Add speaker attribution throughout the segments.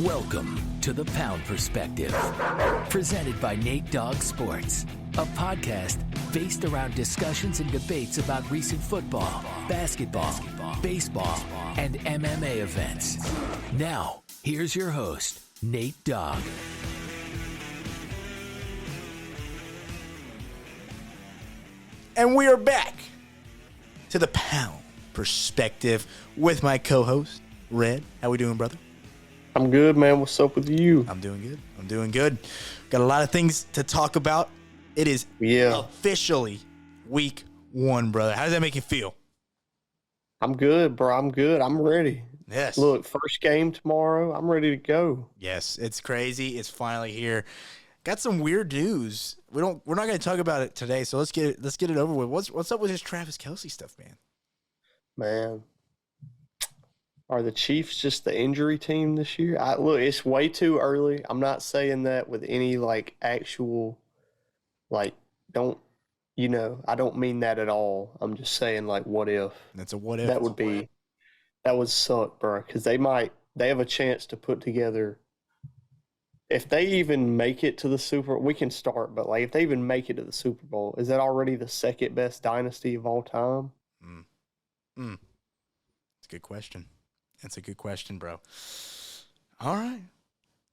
Speaker 1: Welcome to The Pound Perspective, presented by Nate Dogg Sports, a podcast based around discussions and debates about recent football, basketball, baseball, and MMA events. Now, here's your host, Nate Dogg.
Speaker 2: And we are back to The Pound Perspective with my co-host, Red. How we doing, brother?
Speaker 3: I'm good, man. What's up with you?
Speaker 2: I'm doing good. Got a lot of things to talk about. It is officially week 1, brother. How does that make you feel?
Speaker 3: I'm good, bro. I'm good. I'm ready.
Speaker 2: Yes.
Speaker 3: Look, first game tomorrow. I'm ready to go.
Speaker 2: Yes, it's crazy. It's finally here. Got some weird news. We're not going to talk about it today, so let's get it over with. What's up with this Travis Kelce stuff, man?
Speaker 3: Man, are the Chiefs just the injury team this year? Look, it's way too early. I'm not saying that with any actual I don't mean that at all. I'm just saying what if?
Speaker 2: That's a what if.
Speaker 3: That would suck, bro, because they have a chance to put together. If they even make it to the Super, we can start. But if they even make it to the Super Bowl, is that already the second best dynasty of all time?
Speaker 2: It's a good question. That's a good question, bro. All right.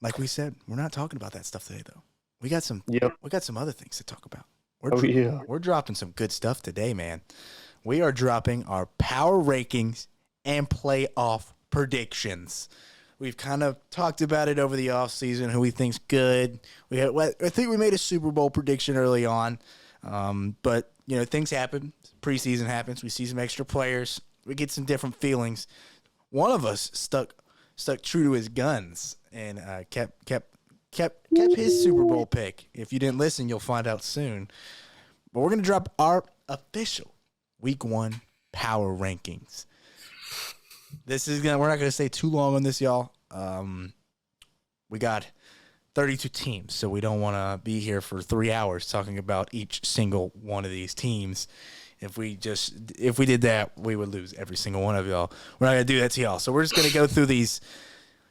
Speaker 2: Like we said, we're not talking about that stuff today, though. We got some other things to talk about. We're dropping some good stuff today, man. We are dropping our power rankings and playoff predictions. We've kind of talked about it over the offseason, who we think's good. I think we made a Super Bowl prediction early on, but things happen. Preseason happens. We see some extra players. We get some different feelings. One of us stuck true to his guns and kept his Super Bowl pick. If you didn't listen, you'll find out soon. But we're gonna drop our official Week 1 power rankings. We're not gonna stay too long on this, y'all. We got 32 teams, so we don't want to be here for 3 hours talking about each single one of these teams. If we did that, we would lose every single one of y'all. We're not gonna do that to y'all. So we're just gonna go through these,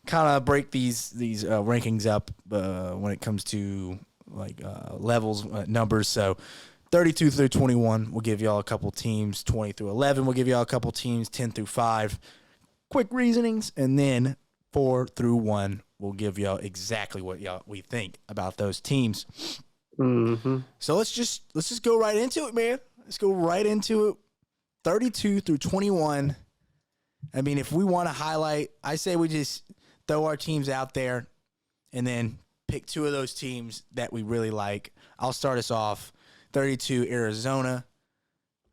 Speaker 2: kind of break these rankings up when it comes to levels, numbers. So 32 through 21, we'll give y'all a couple teams. 20 through 11, we'll give y'all a couple teams. 10 through 5, quick reasonings, and then 4 through 1, we'll give y'all exactly what we think about those teams.
Speaker 3: Mm-hmm.
Speaker 2: So let's just go right into it, man. Let's go right into it. 32 through 21. I mean, if we want to highlight, I say we just throw our teams out there and then pick 2 of those teams that we really like. I'll start us off. 32, Arizona.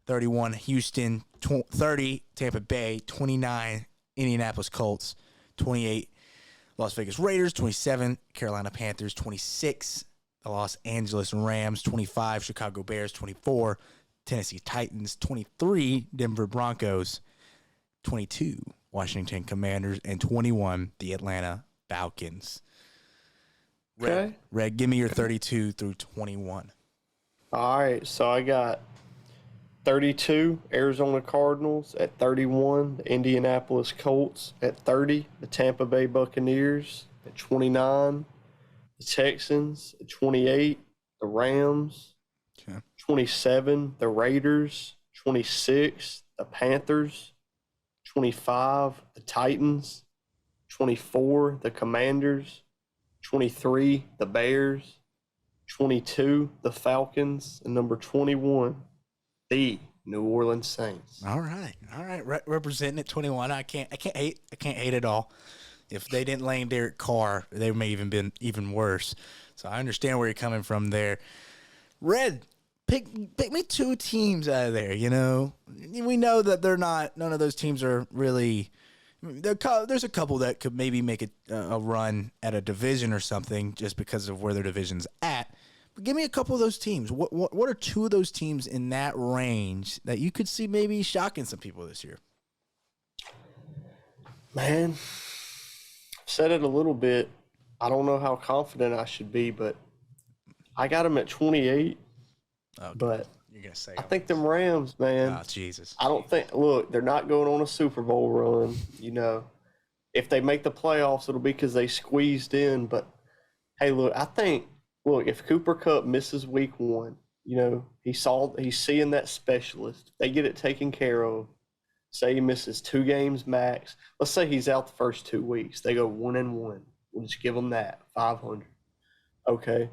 Speaker 2: 31, Houston. 30, Tampa Bay. 29, Indianapolis Colts. 28, Las Vegas Raiders. 27, Carolina Panthers. 26, the Los Angeles Rams. 25, Chicago Bears. 24, Tennessee Titans. 23, Denver Broncos. 22, Washington Commanders. And 21, the Atlanta Falcons. Red, give me your 32 through 21.
Speaker 3: All right, so I got 32, Arizona Cardinals. At 31, the Indianapolis Colts. At 30, the Tampa Bay Buccaneers. At 29, the Texans. At 28, the Rams.
Speaker 2: Okay.
Speaker 3: 27, the Raiders. 26, the Panthers. 25, the Titans. 24, the Commanders. 23, the Bears. 22, the Falcons. And number 21, the New Orleans Saints.
Speaker 2: All right. Representing at 21. I can't hate at all. If they didn't land Derek Carr, they may even been even worse. So I understand where you're coming from there. Red, pick me 2 teams out of there. We know that none of those teams are really. There's a couple that could maybe make a run at a division or something just because of where their division's at. But give me a couple of those teams. What are 2 of those teams in that range that you could see maybe shocking some people this year?
Speaker 3: Man, I've said it a little bit. I don't know how confident I should be, but I got them at 28.
Speaker 2: Okay.
Speaker 3: But
Speaker 2: you're gonna say
Speaker 3: I think them Rams, man.
Speaker 2: Oh, Jesus.
Speaker 3: I don't think. Look, they're not going on a Super Bowl run. if they make the playoffs, it'll be because they squeezed in. But hey, look, if Cooper Kupp misses week 1, he's seeing that specialist. They get it taken care of. Say he misses 2 games max. Let's say he's out the first 2 weeks. They go 1-1. We'll just give them that 500. Okay.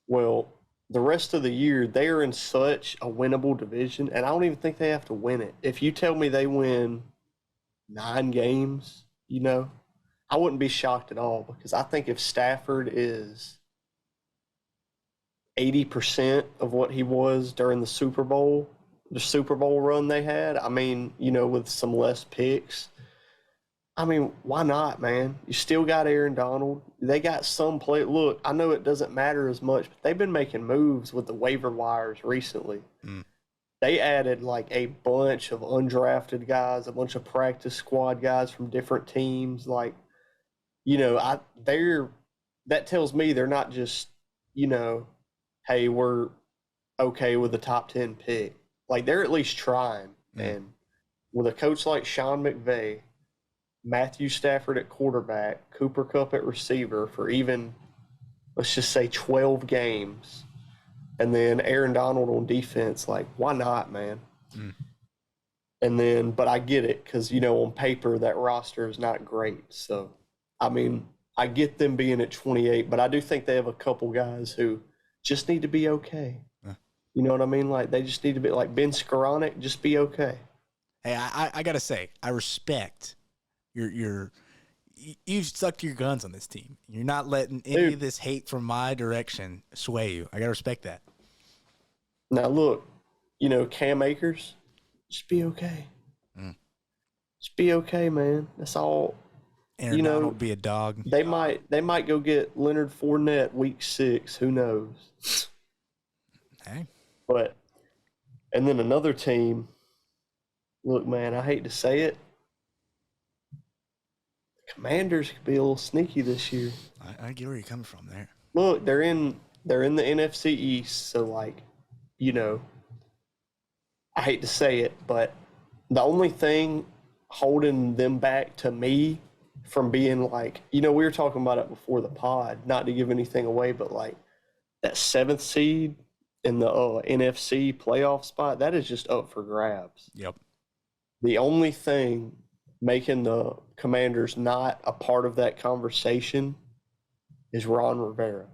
Speaker 3: Well, the rest of the year, they are in such a winnable division, and I don't even think they have to win it. If you tell me they win 9 games, I wouldn't be shocked at all, because I think if Stafford is 80% of what he was during the Super Bowl run they had, with some less picks, why not, man? You still got Aaron Donald. They got some play. Look, I know it doesn't matter as much, but they've been making moves with the waiver wires recently. They added like a bunch of undrafted guys, a bunch of practice squad guys from different teams. Like, that tells me they're not just, hey, we're okay with the top 10 pick. Like, they're at least trying. And with a coach like Sean McVay, Matthew Stafford at quarterback, Cooper Kupp at receiver for even, let's just say, 12 games, and then Aaron Donald on defense, like, why not, man? And then, but I get it, because, on paper, that roster is not great. So, I get them being at 28, but I do think they have a couple guys who just need to be okay. You know what I mean? Like, they just need to be, like Ben Skoranek, just be okay.
Speaker 2: Hey, I got to say, I respect you've stuck to your guns on this team. You're not letting any of this hate from my direction sway you. I got to respect that.
Speaker 3: Now, look, Cam Akers, just be okay. Just be okay, man. That's all.
Speaker 2: Aaron Donald will be a dog.
Speaker 3: They might go get Leonard Fournette week 6. Who knows?
Speaker 2: Hey.
Speaker 3: And then another team, look, man, I hate to say it, Commanders could be a little sneaky this year.
Speaker 2: I get where you're coming from there.
Speaker 3: Look, they're in the NFC East, so like, I hate to say it, but the only thing holding them back to me from being like, we were talking about it before the pod, not to give anything away, but like that 7th seed in the NFC playoff spot, that is just up for grabs.
Speaker 2: Yep.
Speaker 3: The only thing making the Commanders not a part of that conversation is Ron Rivera.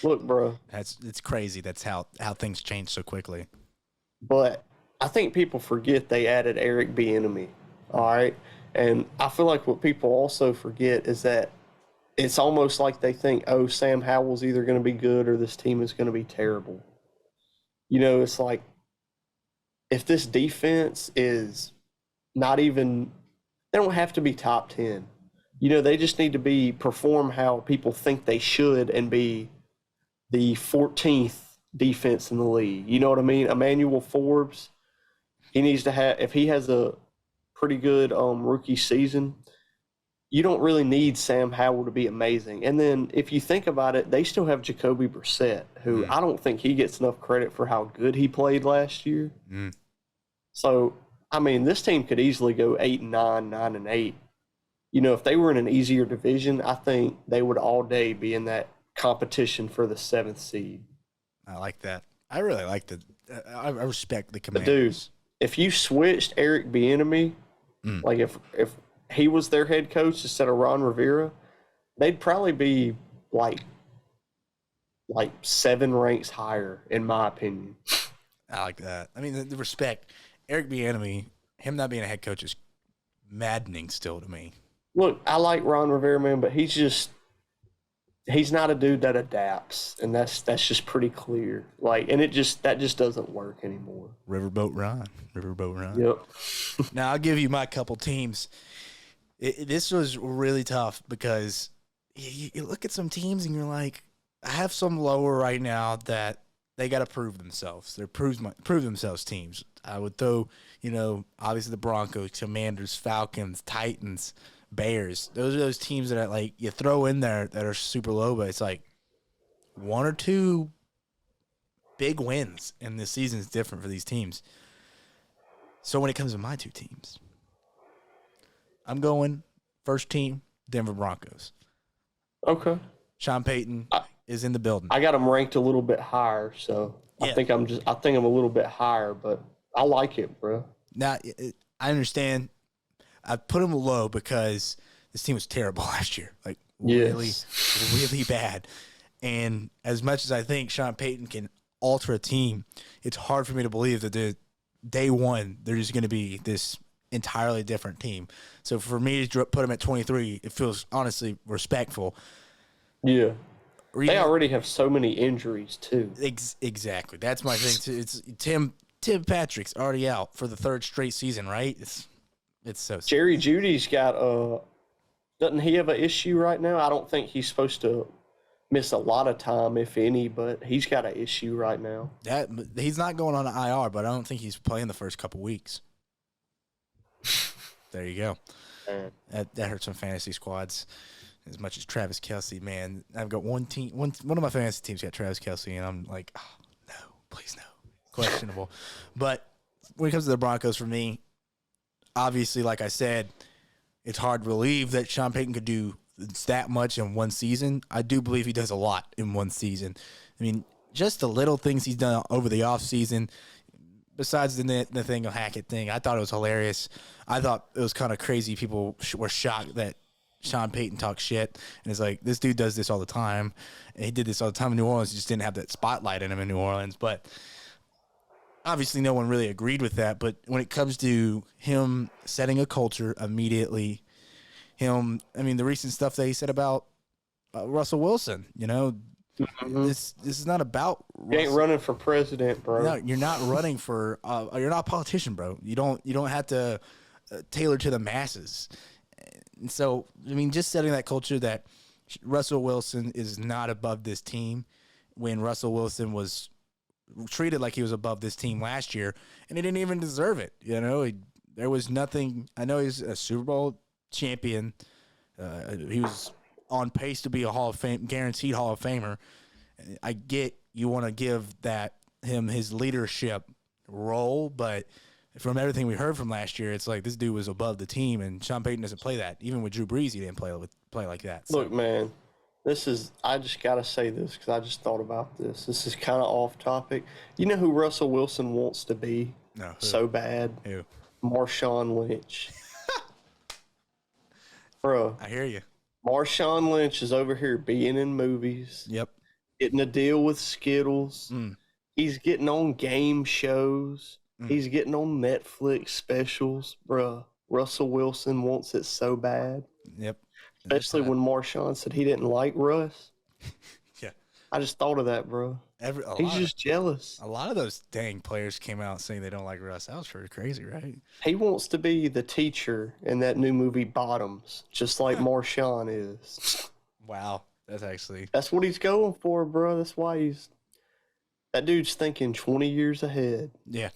Speaker 3: Look, bro.
Speaker 2: It's crazy. That's how things change so quickly.
Speaker 3: But I think people forget they added Eric Bieniemy. All right. And I feel like what people also forget is that it's almost like they think, oh, Sam Howell's either going to be good or this team is going to be terrible. It's like, if this defense is not even, they don't have to be top 10. They just need to perform how people think they should and be the 14th defense in the league. You know what I mean? Emmanuel Forbes, he needs to have, if he has a pretty good rookie season, you don't really need Sam Howell to be amazing. And then if you think about it, they still have Jacoby Brissett, who I don't think he gets enough credit for how good he played last year. So, this team could easily go 8-9, 9-8. If they were in an easier division, I think they would all day be in that competition for the 7th seed.
Speaker 2: I like that. I really like I respect the Commanders.
Speaker 3: But dude, if you switched Eric Bieniemy, like if he was their head coach instead of Ron Rivera, they'd probably be like 7 ranks higher, in my opinion.
Speaker 2: I like that. The respect. Eric Bieniemy, him not being a head coach is maddening still to me.
Speaker 3: Look, I like Ron Rivera, man, but he's not a dude that adapts, and that's just pretty clear. Like, and that just doesn't work anymore.
Speaker 2: Riverboat Ron.
Speaker 3: Yep.
Speaker 2: Now I'll give you my couple teams. This was really tough because you look at some teams and you're like, I have some lower right now that they got to prove themselves. They're prove themselves teams. I would throw, obviously the Broncos, Commanders, Falcons, Titans, Bears. Those are those teams that are like you throw in there that are super low, but it's like 1 or 2 big wins, and this season is different for these teams. So when it comes to my 2 teams, I'm going first team Denver Broncos.
Speaker 3: Okay.
Speaker 2: Sean Payton is in the building.
Speaker 3: I got them ranked a little bit higher, so yeah. I think I'm a little bit higher, but I like it, bro.
Speaker 2: Now, I understand. I put him low because this team was terrible last year. Like, really, really bad. And as much as I think Sean Payton can alter a team, it's hard for me to believe that day one, they're just going to be this entirely different team. So for me to put him at 23, it feels honestly respectful.
Speaker 3: Yeah. They already have so many injuries, too.
Speaker 2: Exactly. That's my thing, too. It's Tim Patrick's already out for the third straight season, right? It's so sad.
Speaker 3: Jerry Jeudy's got doesn't he have an issue right now? I don't think he's supposed to miss a lot of time, if any, but he's got an issue right now.
Speaker 2: He's not going on an IR, but I don't think he's playing the first couple weeks. There you go. That hurts some fantasy squads. As much as Travis Kelce, man, I've got one of my fantasy teams got Travis Kelce, and I'm like, oh, no, please no, questionable. But when it comes to the Broncos, for me, obviously, like I said, it's hard to believe that Sean Payton could do that much in one season. I do believe he does a lot in one season. I mean, just the little things he's done over the offseason, besides the Nathaniel Hackett thing, I thought it was hilarious. I thought it was kind of crazy. People were shocked that Sean Payton talks shit, and it's like, this dude does this all the time. And he did this all the time in New Orleans. He just didn't have that spotlight in him in New Orleans. But obviously no one really agreed with that. But when it comes to him setting a culture immediately, the recent stuff that he said about Russell Wilson, this is not about
Speaker 3: You ain't running for president, bro.
Speaker 2: No, you're not running for you're not a politician, bro. You don't have to tailor to the masses. And so, just setting that culture that Russell Wilson is not above this team, when Russell Wilson was treated like he was above this team last year, and he didn't even deserve it. There was nothing. I know he's a Super Bowl champion. He was on pace to be a Hall of Fame, guaranteed Hall of Famer. I get you want to give him his leadership role, but from everything we heard from last year, it's like this dude was above the team, and Sean Payton doesn't play that. Even with Drew Brees, he didn't play like that. So.
Speaker 3: Look, man, I just got to say this because I just thought about this. This is kind of off topic. You know who Russell Wilson wants to be so bad?
Speaker 2: Who?
Speaker 3: Marshawn Lynch. Bro.
Speaker 2: I hear you.
Speaker 3: Marshawn Lynch is over here being in movies.
Speaker 2: Yep.
Speaker 3: Getting a deal with Skittles. He's getting on game shows. He's getting on Netflix specials, bruh. Russell Wilson wants it so bad.
Speaker 2: Yep.
Speaker 3: Especially when Marshawn said he didn't like Russ.
Speaker 2: Yeah.
Speaker 3: I just thought of that, bro. He's just jealous.
Speaker 2: A lot of those dang players came out saying they don't like Russ. That was pretty crazy, right?
Speaker 3: He wants to be the teacher in that new movie Bottoms, just like Marshawn is.
Speaker 2: Wow.
Speaker 3: That's what he's going for, bro. That's why that dude's thinking 20 years ahead.
Speaker 2: Yeah.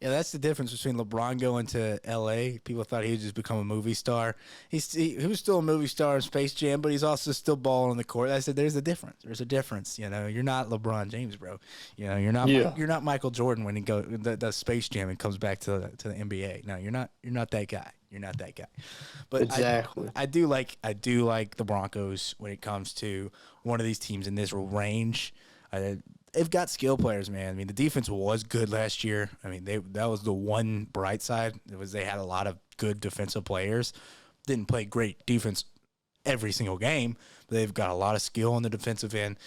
Speaker 2: Yeah, that's the difference between LeBron going to L.A. People thought he would just become a movie star. He was still a movie star in Space Jam, but he's also still balling on the court. I said, there's a difference. There's a difference. You're not LeBron James, bro. You're not Michael Jordan when he does Space Jam and comes back to the NBA. No, you're not that guy. You're not that guy. But
Speaker 3: exactly.
Speaker 2: I do like the Broncos when it comes to one of these teams in this range. They've got skill players, man. The defense was good last year. That was the one bright side. They had a lot of good defensive players. Didn't play great defense every single game, but they've got a lot of skill on the defensive end.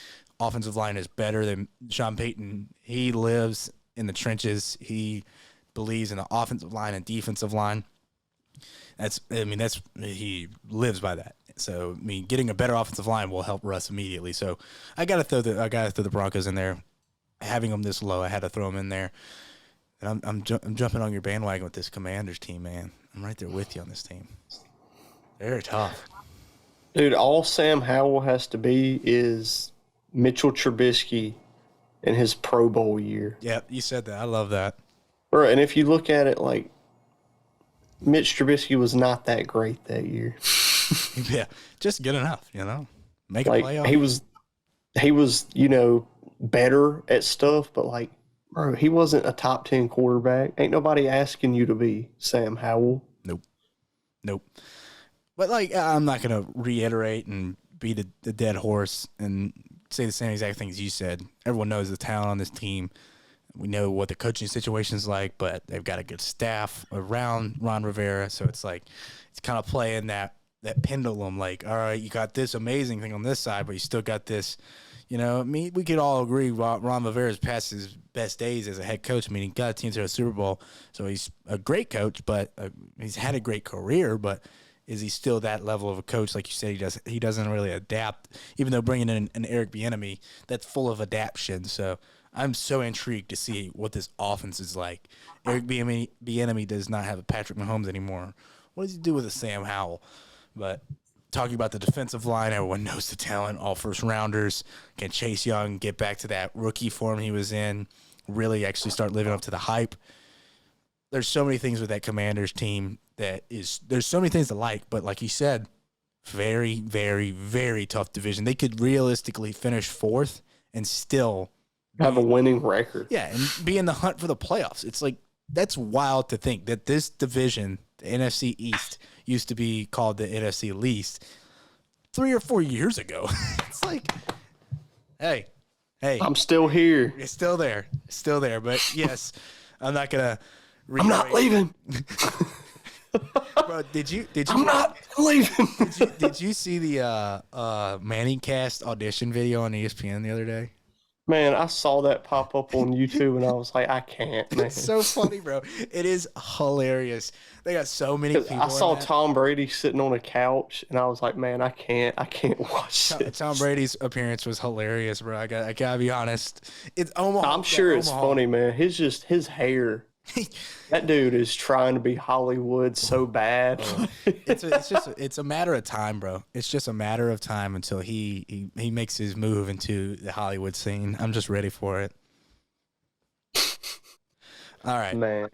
Speaker 2: Offensive line is better than Sean Payton. He lives in the trenches. He believes in the offensive line and defensive line. He lives by that. So getting a better offensive line will help Russ immediately. So I gotta throw the Broncos in there. Having them this low, I had to throw them in there. And I'm jumping on your bandwagon with this Commanders team, man. I'm right there with you on this team. They're tough,
Speaker 3: dude. All Sam Howell has to be is Mitchell Trubisky in his Pro Bowl year.
Speaker 2: Yeah, you said that. I love that,
Speaker 3: bro. And if you look at it, like Mitch Trubisky was not that great that year.
Speaker 2: Yeah, just good enough, Make a playoff.
Speaker 3: He was, better at stuff, but bro, he wasn't a top 10 quarterback. Ain't nobody asking you to be Sam Howell.
Speaker 2: Nope. Nope. But, like, I'm not going to reiterate and beat the dead horse and say the same exact things you said. Everyone knows the talent on this team. We know what the coaching situation is like, but they've got a good staff around Ron Rivera. So it's like it's kind of playing that pendulum. Like, all right, you got this amazing thing on this side, but you still got this. You know, I mean, we could all agree Ron Rivera's past his best days as a head coach. I mean, he got a team to a Super Bowl, so he's a great coach, but he's had a great career. But is he still that level of a coach? Like you said, he doesn't really adapt, even though bringing in an Eric Bieniemy, that's full of adaptation. So I'm so intrigued to see what this offense is like. Eric Bieniemy does not have a Patrick Mahomes anymore. What does he do with a Sam Howell? But talking about the defensive line, everyone knows the talent, all first-rounders. Can Chase Young get back to that rookie form he was in, really actually start living up to the hype? There's so many things with that Commanders team there's so many things to like, but like you said, very, very, very tough division. They could realistically finish fourth and still
Speaker 3: have a winning record.
Speaker 2: Yeah, and be in the hunt for the playoffs. It's like, that's wild to think that this division, the NFC East, used to be called the NFC Least 3 or 4 years ago. It's like, hey,
Speaker 3: I'm still here.
Speaker 2: It's still there. But yes, I'm not gonna.
Speaker 3: I'm not leaving.
Speaker 2: Bro, did you?
Speaker 3: I'm not leaving.
Speaker 2: Did you see the Manning Cast audition video on ESPN the other day?
Speaker 3: Man, I saw that pop up on YouTube and I was like, I can't, man.
Speaker 2: It's so funny, bro. It is hilarious. They got so many people.
Speaker 3: I saw Tom Brady sitting on a couch and I was like, man, I can't watch it.
Speaker 2: Tom Brady's appearance was hilarious, bro. I gotta be honest. It's Omaha.
Speaker 3: I'm sure it's funny, man. His hair. That dude is trying to be Hollywood so bad.
Speaker 2: It's a matter of time, bro. It's just a matter of time until he makes his move into the Hollywood scene. I'm just ready for it. All right,
Speaker 3: man.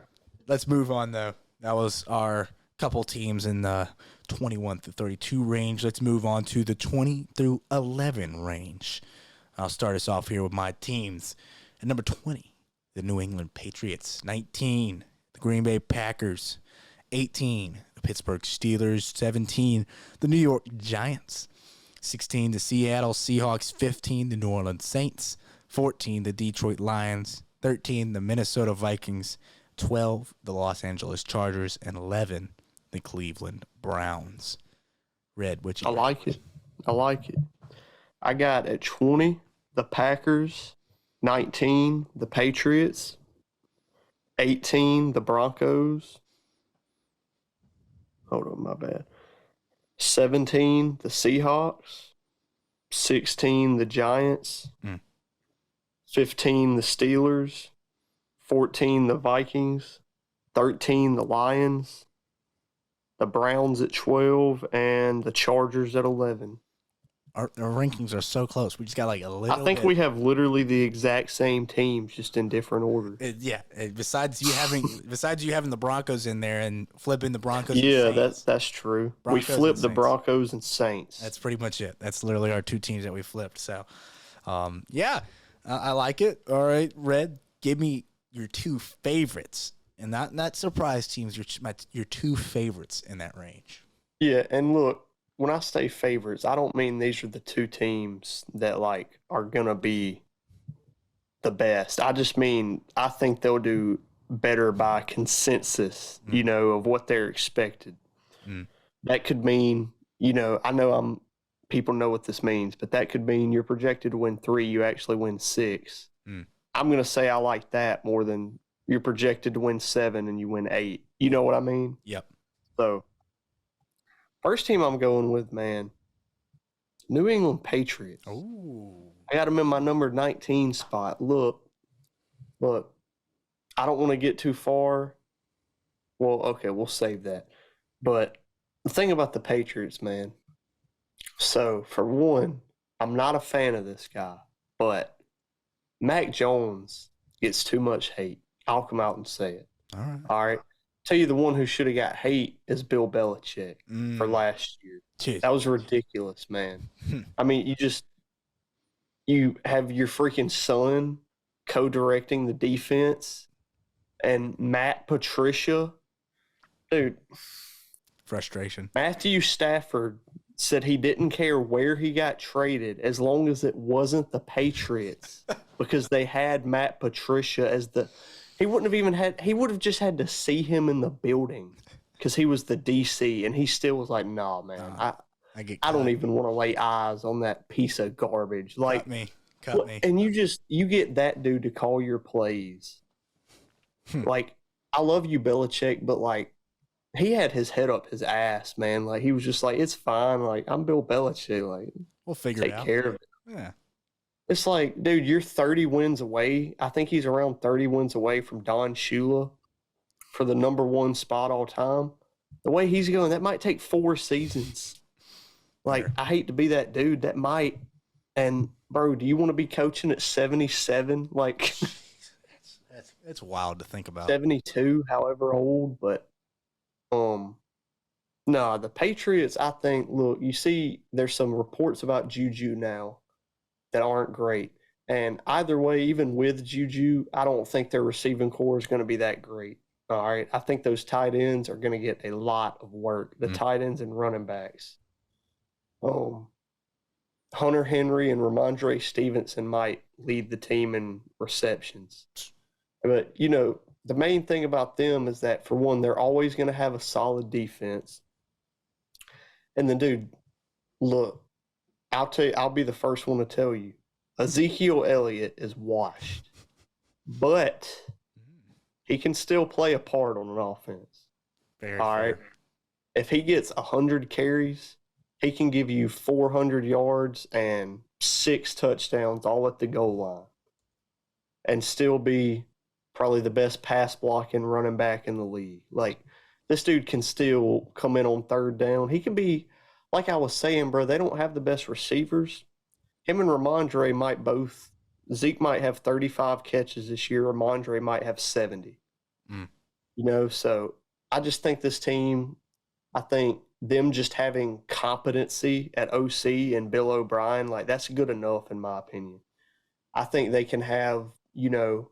Speaker 2: Let's move on though. That was our couple teams in the 21 through 32 range. Let's move on to the 20 through 11 range. I'll start us off here with my teams. At number 20. The New England Patriots. 19, the Green Bay Packers. 18, the Pittsburgh Steelers. 17, the New York Giants. 16, the Seattle Seahawks. 15, the New Orleans Saints. 14, the Detroit Lions. 13, the Minnesota Vikings. 12, the Los Angeles Chargers. And 11, the Cleveland Browns. Red, what you got?
Speaker 3: I like it. I got at 20, the Packers. 19, the Patriots. 18, the Broncos. Hold on, my bad. 17, the Seahawks. 16, the Giants. 15, the Steelers. 14, the Vikings. 13, the Lions. The Browns at 12, and the Chargers at 11.
Speaker 2: Our rankings are so close. We just got like a little.
Speaker 3: I think we have literally the exact same teams, just in different order.
Speaker 2: Yeah. Besides you having the Broncos in there and flipping the Broncos.
Speaker 3: Yeah,
Speaker 2: and Saints,
Speaker 3: that's true.
Speaker 2: Broncos
Speaker 3: we flipped the Broncos and Saints.
Speaker 2: That's pretty much it. That's literally our two teams that we flipped. So, yeah, I like it. All right, Red, give me your two favorites, and not surprise teams. Your two favorites in that range.
Speaker 3: Yeah, and look. When I say favorites, I don't mean these are the two teams that like are gonna be the best. I just mean I think they'll do better by consensus, of what they're expected. That could mean, I know people know what this means, but that could mean you're projected to win 3, you actually win 6. I'm gonna say I like that more than you're projected to win 7 and you win 8. You know what I mean?
Speaker 2: Yep.
Speaker 3: So first team I'm going with, man, New England Patriots.
Speaker 2: Oh,
Speaker 3: I got them in my number 19 spot. Look, I don't want to get too far. Well, okay, we'll save that. But the thing about the Patriots, man, so for one, I'm not a fan of this guy, but Mac Jones gets too much hate. I'll come out and say it. All right. Tell you the one who should have got hate is Bill Belichick for last year.
Speaker 2: Jeez.
Speaker 3: That was ridiculous, man. I mean, you have your freaking son co-directing the defense and Matt Patricia. Dude.
Speaker 2: Frustration.
Speaker 3: Matthew Stafford said he didn't care where he got traded as long as it wasn't the Patriots because they had Matt Patricia as the – he would have just had to see him in the building because he was the DC, and he still was like, nah, man, I don't even want to lay eyes on that piece of garbage. Like,
Speaker 2: Cut me.
Speaker 3: And you get that dude to call your plays. Like, I love you, Belichick, but like, he had his head up his ass, man. Like, he was just like, it's fine. Like, I'm Bill Belichick. Like,
Speaker 2: we'll figure it out.
Speaker 3: Take care of it.
Speaker 2: Yeah.
Speaker 3: It's like, dude, you're 30 wins away. I think he's around 30 wins away from Don Shula for the number 1 spot all time. The way he's going, that might take 4 seasons. Like, I hate to be that dude. That might. And, bro, do you want to be coaching at 77? Like,
Speaker 2: it's wild to think about.
Speaker 3: 72, however old, but no, the Patriots, I think, look, you see there's some reports about Juju now that aren't great. And either way, even with Juju, I don't think their receiving core is going to be that great. All right. I think those tight ends are going to get a lot of work. The tight ends and running backs. Hunter Henry and Ramondre Stevenson might lead the team in receptions. But, you know, the main thing about them is that, for one, they're always going to have a solid defense. And then, dude, look, I'll be the first one to tell you, Ezekiel Elliott is washed. But he can still play a part on an offense.
Speaker 2: Very
Speaker 3: all
Speaker 2: fair.
Speaker 3: right. If he gets 100 carries, he can give you 400 yards and 6 touchdowns all at the goal line and still be probably the best pass blocking running back in the league. Like, this dude can still come in on third down. He can be, like I was saying, bro, they don't have the best receivers. Him and Ramondre might both, Zeke might have 35 catches this year. Ramondre might have 70. You know, so I just think this team, I think them just having competency at OC and Bill O'Brien, like, that's good enough in my opinion. I think they can have, you know,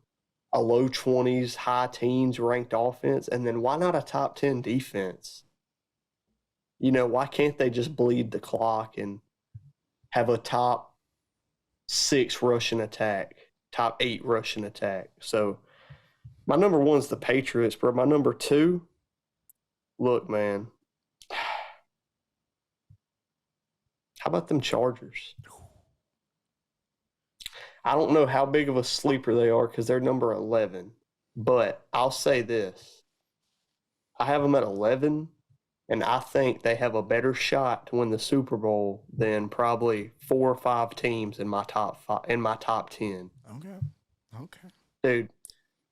Speaker 3: a low 20s, high teens ranked offense, and then why not a top 10 defense? You know, why can't they just bleed the clock and have a top 6 rushing attack, top 8 rushing attack? So my number 1 is the Patriots, bro. My number 2, look, man, how about them Chargers? I don't know how big of a sleeper they are because they're number 11, but I'll say this. I have them at 11, and I think they have a better shot to win the Super Bowl than probably 4 or 5 teams in my top 10.
Speaker 2: Okay.
Speaker 3: Dude,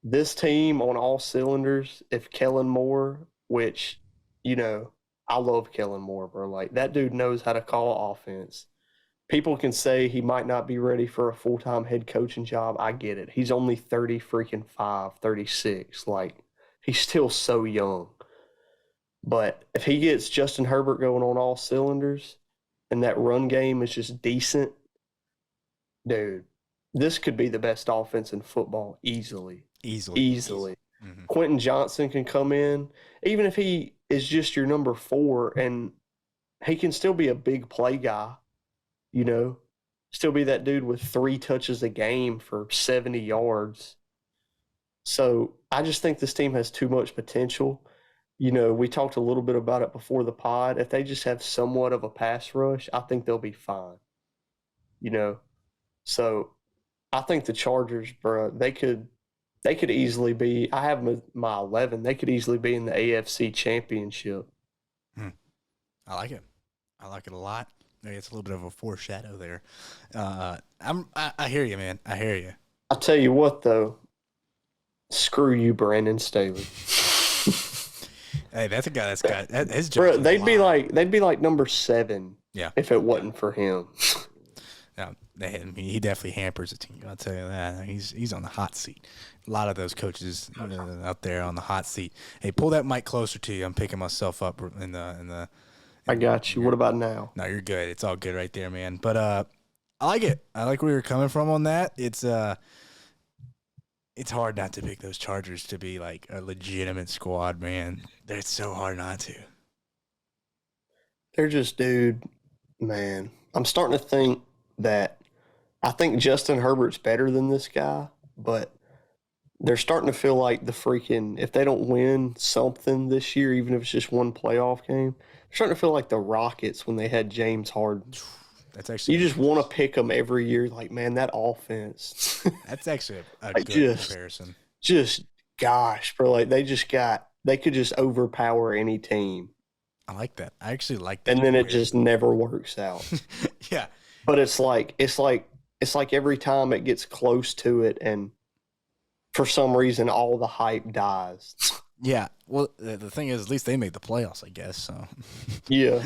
Speaker 3: this team on all cylinders, if Kellen Moore, which, you know, I love Kellen Moore, bro. Like, that dude knows how to call offense. People can say he might not be ready for a full-time head coaching job. I get it. He's only 36. Like, he's still so young. But if he gets Justin Herbert going on all cylinders and that run game is just decent, dude, this could be the best offense in football easily. Easily. Mm-hmm. Quentin Johnson can come in, even if he is just your number 4, and he can still be a big play guy. You know, still be that dude with 3 touches a game for 70 yards. So I just think this team has too much potential. You know, we talked a little bit about it before the pod. If they just have somewhat of a pass rush, I think they'll be fine. You know, so I think the Chargers, bro, they could easily be, I have them my 11, they could easily be in the AFC Championship.
Speaker 2: I like it. I like it a lot. Maybe it's a little bit of a foreshadow there. I hear you, man. I hear you.
Speaker 3: I'll tell you what, though. Screw you, Brandon Staley.
Speaker 2: Hey, that's a guy that's got his job.
Speaker 3: Bro, they'd be like number 7.
Speaker 2: Yeah.
Speaker 3: If it wasn't for him.
Speaker 2: No, he definitely hampers the team. I'll tell you that. He's on the hot seat. A lot of those coaches out there on the hot seat. Hey, pull that mic closer to you. I'm picking myself up in the.
Speaker 3: I got you. What about now?
Speaker 2: No, you're good. It's all good right there, man. But I like it. I like where you're coming from on that. It's hard not to pick those Chargers to be like a legitimate squad, man. It's so hard not to.
Speaker 3: they're just, dude, man. I'm starting to think that I think Justin Herbert's better than this guy, but they're starting to feel like the freaking, if they don't win something this year, even if it's just one playoff game, they're starting to feel like the Rockets when they had James Harden.
Speaker 2: That's actually,
Speaker 3: you just want to pick them every year. Like, man, that offense.
Speaker 2: That's actually a
Speaker 3: like
Speaker 2: good comparison.
Speaker 3: Just, gosh, bro, like they could just overpower any team.
Speaker 2: I like that. I actually like that.
Speaker 3: And then it just never works out.
Speaker 2: Yeah.
Speaker 3: But it's like every time it gets close to it, and for some reason all the hype dies.
Speaker 2: Yeah. Well, the thing is, at least they made the playoffs, I guess. So.
Speaker 3: Yeah.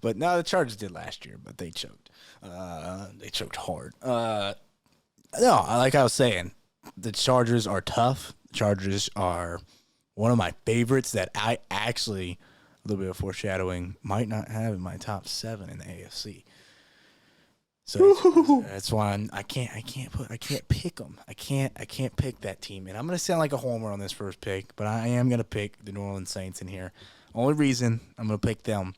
Speaker 2: But no, the Chargers did last year, but they choked. They choked hard. No, like I was saying, the Chargers are tough. The Chargers are one of my favorites that I actually, a little bit of foreshadowing, might not have in my top 7 in the AFC. So that's why I can't pick them. I can't pick that team. And I'm gonna sound like a homer on this first pick, but I am gonna pick the New Orleans Saints in here. Only reason I'm gonna pick them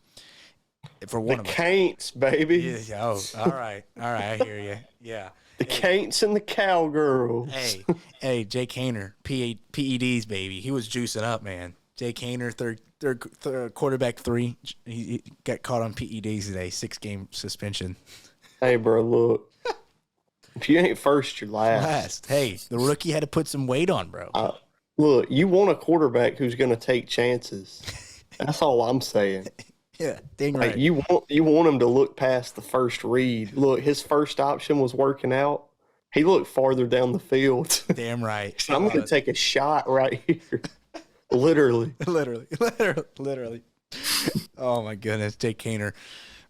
Speaker 2: for one of them.
Speaker 3: The Caints, baby.
Speaker 2: Yeah, oh, all right, I hear you. Yeah.
Speaker 3: The Caints and the Cowgirls.
Speaker 2: Hey, Jake Haener, PEDs, baby. He was juicing up, man. Jake Haener, third quarterback 3. He got caught on PEDs today, 6-game suspension.
Speaker 3: Hey, bro, look. If you ain't first, you're last.
Speaker 2: Hey, the rookie had to put some weight on, bro.
Speaker 3: Look, you want a quarterback who's going to take chances. That's all I'm saying.
Speaker 2: Yeah, dang right.
Speaker 3: Like, you want him to look past the first read. Look, his first option was working out. He looked farther down the field.
Speaker 2: Damn right.
Speaker 3: So I'm going to take a shot right here. Literally.
Speaker 2: Literally. Oh, my goodness. Jake Haener.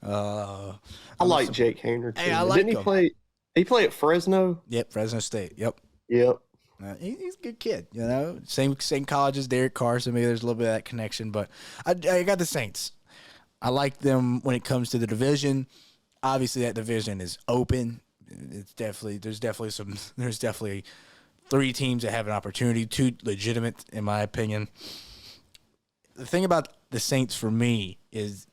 Speaker 3: I like Jake Haener, too.
Speaker 2: Hey, I like
Speaker 3: Didn't
Speaker 2: him.
Speaker 3: He play at Fresno?
Speaker 2: Yep, Fresno State. Yep. He's a good kid, you know. Same college as Derek Carr, so maybe there's a little bit of that connection. But I got the Saints. I like them when it comes to the division. Obviously, that division is open. There's definitely 3 teams that have an opportunity, 2 legitimate, in my opinion. The thing about the Saints for me is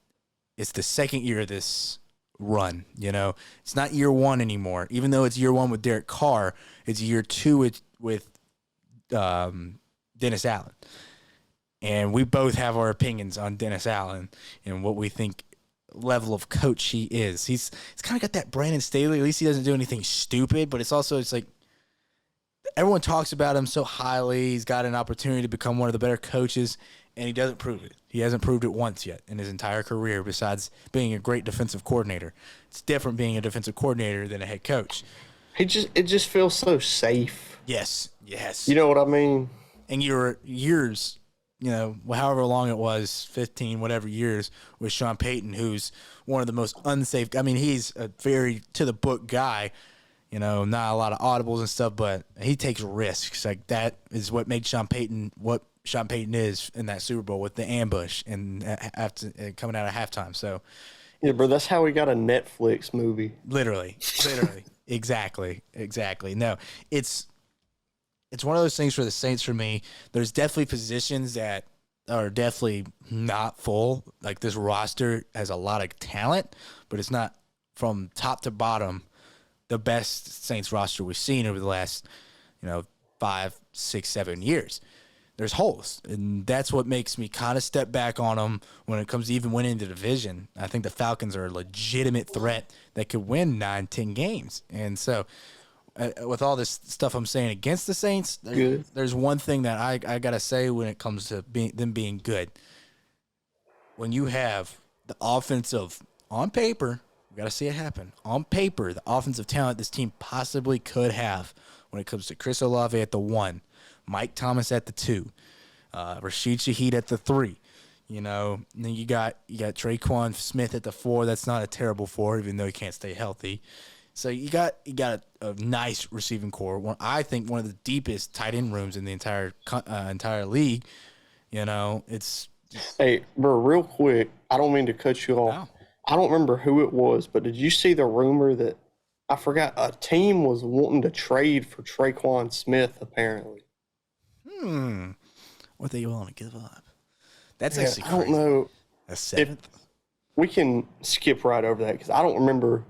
Speaker 2: it's the second year of this run. You know, it's not year 1 anymore. Even though it's year 1 with Derek Carr, it's year 2 with Dennis Allen. And we both have our opinions on Dennis Allen and what we think level of coach he is. He's kind of got that Brandon Staley. At least he doesn't do anything stupid, but it's like everyone talks about him so highly. He's got an opportunity to become one of the better coaches, and he doesn't prove it. He hasn't proved it once yet in his entire career besides being a great defensive coordinator. It's different being a defensive coordinator than a head coach.
Speaker 3: It just feels so safe.
Speaker 2: Yes.
Speaker 3: You know what I mean?
Speaker 2: And your years, you know, however long it was, 15, whatever years, with Sean Payton, who's one of the most unsafe. I mean, he's a very to-the-book guy, you know, not a lot of audibles and stuff, but he takes risks. Like, that is what made Sean Payton what Sean Payton is in that Super Bowl with the ambush and after coming out of halftime. So,
Speaker 3: yeah, bro, that's how we got a Netflix movie.
Speaker 2: Literally. Exactly. No, it's one of those things for the Saints for me. There's definitely positions that are definitely not full. Like, this roster has a lot of talent, but it's not from top to bottom the best Saints roster we've seen over the last, 5, 6, 7 years. There's holes, and that's what makes me kind of step back on them when it comes to even winning the division. I think the Falcons are a legitimate threat that could win 9, 10 games. And so with all this stuff I'm saying against the Saints, there's one thing that I got to say when it comes to them being good. When you have the offensive, on paper, we got to see it happen. On paper, the offensive talent this team possibly could have when it comes to Chris Olave at the 1, Mike Thomas at the 2, Rashid Shaheed at the 3. And then you got Traquan Smith at the 4. That's not a terrible 4, even though he can't stay healthy. So you got a nice receiving core. I think one of the deepest tight end rooms in the entire league. It's
Speaker 3: hey, bro, real quick. I don't mean to cut you off.
Speaker 2: No.
Speaker 3: I don't remember who it was, but did you see the rumor that I forgot a team was wanting to trade for Traquan Smith? Apparently.
Speaker 2: What are they willing to give up? That's actually
Speaker 3: I don't
Speaker 2: crazy.
Speaker 3: know.
Speaker 2: A 7th?
Speaker 3: We can skip right over that because I don't remember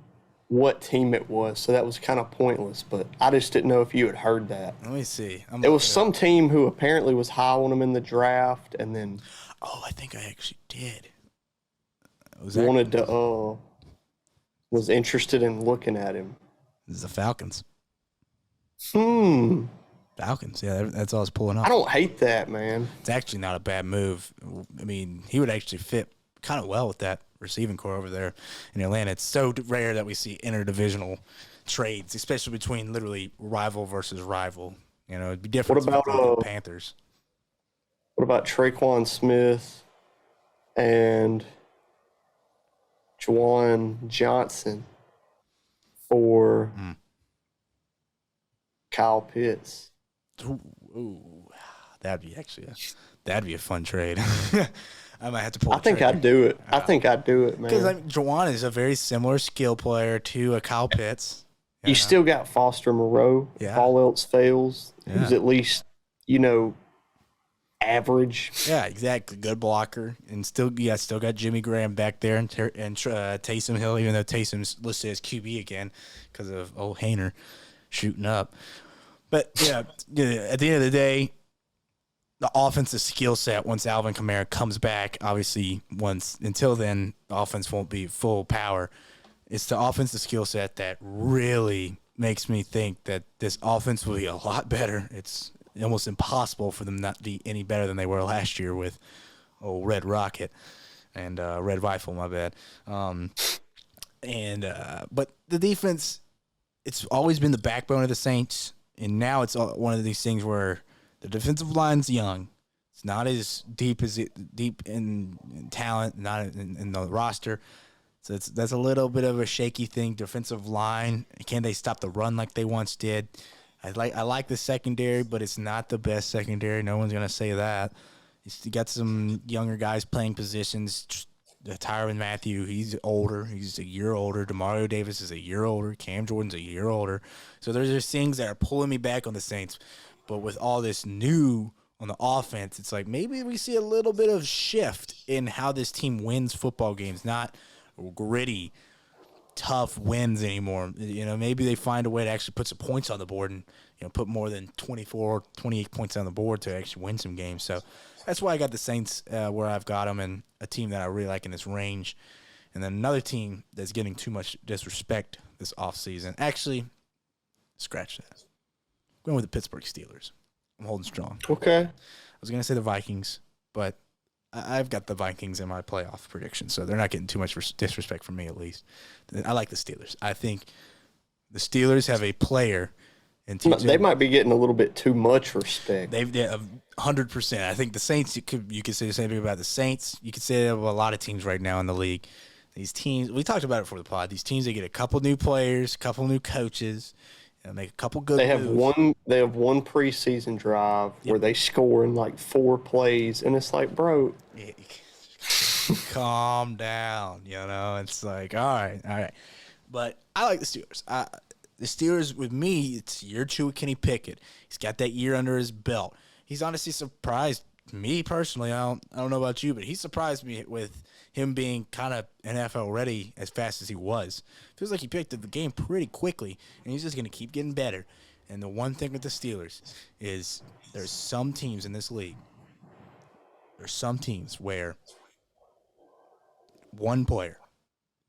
Speaker 3: what team it was, so that was kind of pointless. But I just didn't know if you had heard that.
Speaker 2: Let me see.
Speaker 3: It was some team who apparently was high on him in the draft, and then
Speaker 2: I think I actually did.
Speaker 3: Was interested in looking at him.
Speaker 2: This is the Falcons. Falcons, yeah, that's all I was pulling up.
Speaker 3: I don't hate that, man.
Speaker 2: It's actually not a bad move. I mean, he would actually fit kind of well with that receiving core over there in Atlanta. It's so rare that we see interdivisional trades, especially between literally rival versus rival. You know, it'd be different with the Panthers.
Speaker 3: What about Traquan Smith and Juwan Johnson for Kyle Pitts?
Speaker 2: Ooh, that'd be a fun trade. I might have to pull.
Speaker 3: I think I'd do it. I think I'd do it, man.
Speaker 2: Because Juwan is a very similar skill player to a Kyle Pitts.
Speaker 3: You still got Foster Moreau.
Speaker 2: Yeah.
Speaker 3: If all else fails, who's at least average.
Speaker 2: Yeah, exactly. Good blocker, and still got Jimmy Graham back there, and Taysom Hill. Even though Taysom's listed as QB again because of old Hainer shooting up. But yeah, at the end of the day, the offensive skill set once Alvin Kamara comes back, obviously until then, the offense won't be full power. It's the offensive skill set that really makes me think that this offense will be a lot better. It's almost impossible for them not to be any better than they were last year with Red Rocket and Red Rifle, my bad. But the defense, it's always been the backbone of the Saints, and now it's one of these things where the defensive line's young. It's not as deep in talent, not in the roster. So that's a little bit of a shaky thing. Defensive line, can they stop the run like they once did? I like the secondary, but it's not the best secondary. No one's gonna say that. You got some younger guys playing positions. Tyrann Mathieu, he's older. He's a year older. Demario Davis is a year older. Cam Jordan's a year older. So there's just things that are pulling me back on the Saints. But with all this new on the offense, it's like maybe we see a little bit of shift in how this team wins football games. Not gritty, tough wins anymore. Maybe they find a way to actually put some points on the board and put more than 24, 28 points on the board to actually win some games. So that's why I got the Saints where I've got them, and a team that I really like in this range. And then another team that's getting too much disrespect this offseason. Actually, scratch that. I'm going with the Pittsburgh Steelers. I'm holding strong.
Speaker 3: Okay.
Speaker 2: I was going to say the Vikings, but I've got the Vikings in my playoff prediction, so they're not getting too much disrespect from me, at least. I like the Steelers. I think the Steelers have a player –
Speaker 3: they might be getting a little bit too much respect.
Speaker 2: They've 100%. I think the Saints. You could say the same thing about the Saints. You could say that about a lot of teams right now in the league. These teams, we talked about it for the pod. These teams, they get a couple new players, a couple new coaches, make a couple good.
Speaker 3: They have moves. They have one preseason drive where they score in like 4 plays, and it's like, bro,
Speaker 2: calm down. It's like, all right. But I like the Steelers. The Steelers, with me, it's year 2 of Kenny Pickett. He's got that year under his belt. He's honestly surprised me personally. I don't know about you, but he surprised me with him being kind of NFL ready as fast as he was. Feels like he picked up the game pretty quickly, and he's just going to keep getting better. And the one thing with the Steelers is there's some teams in this league, there's some teams where one player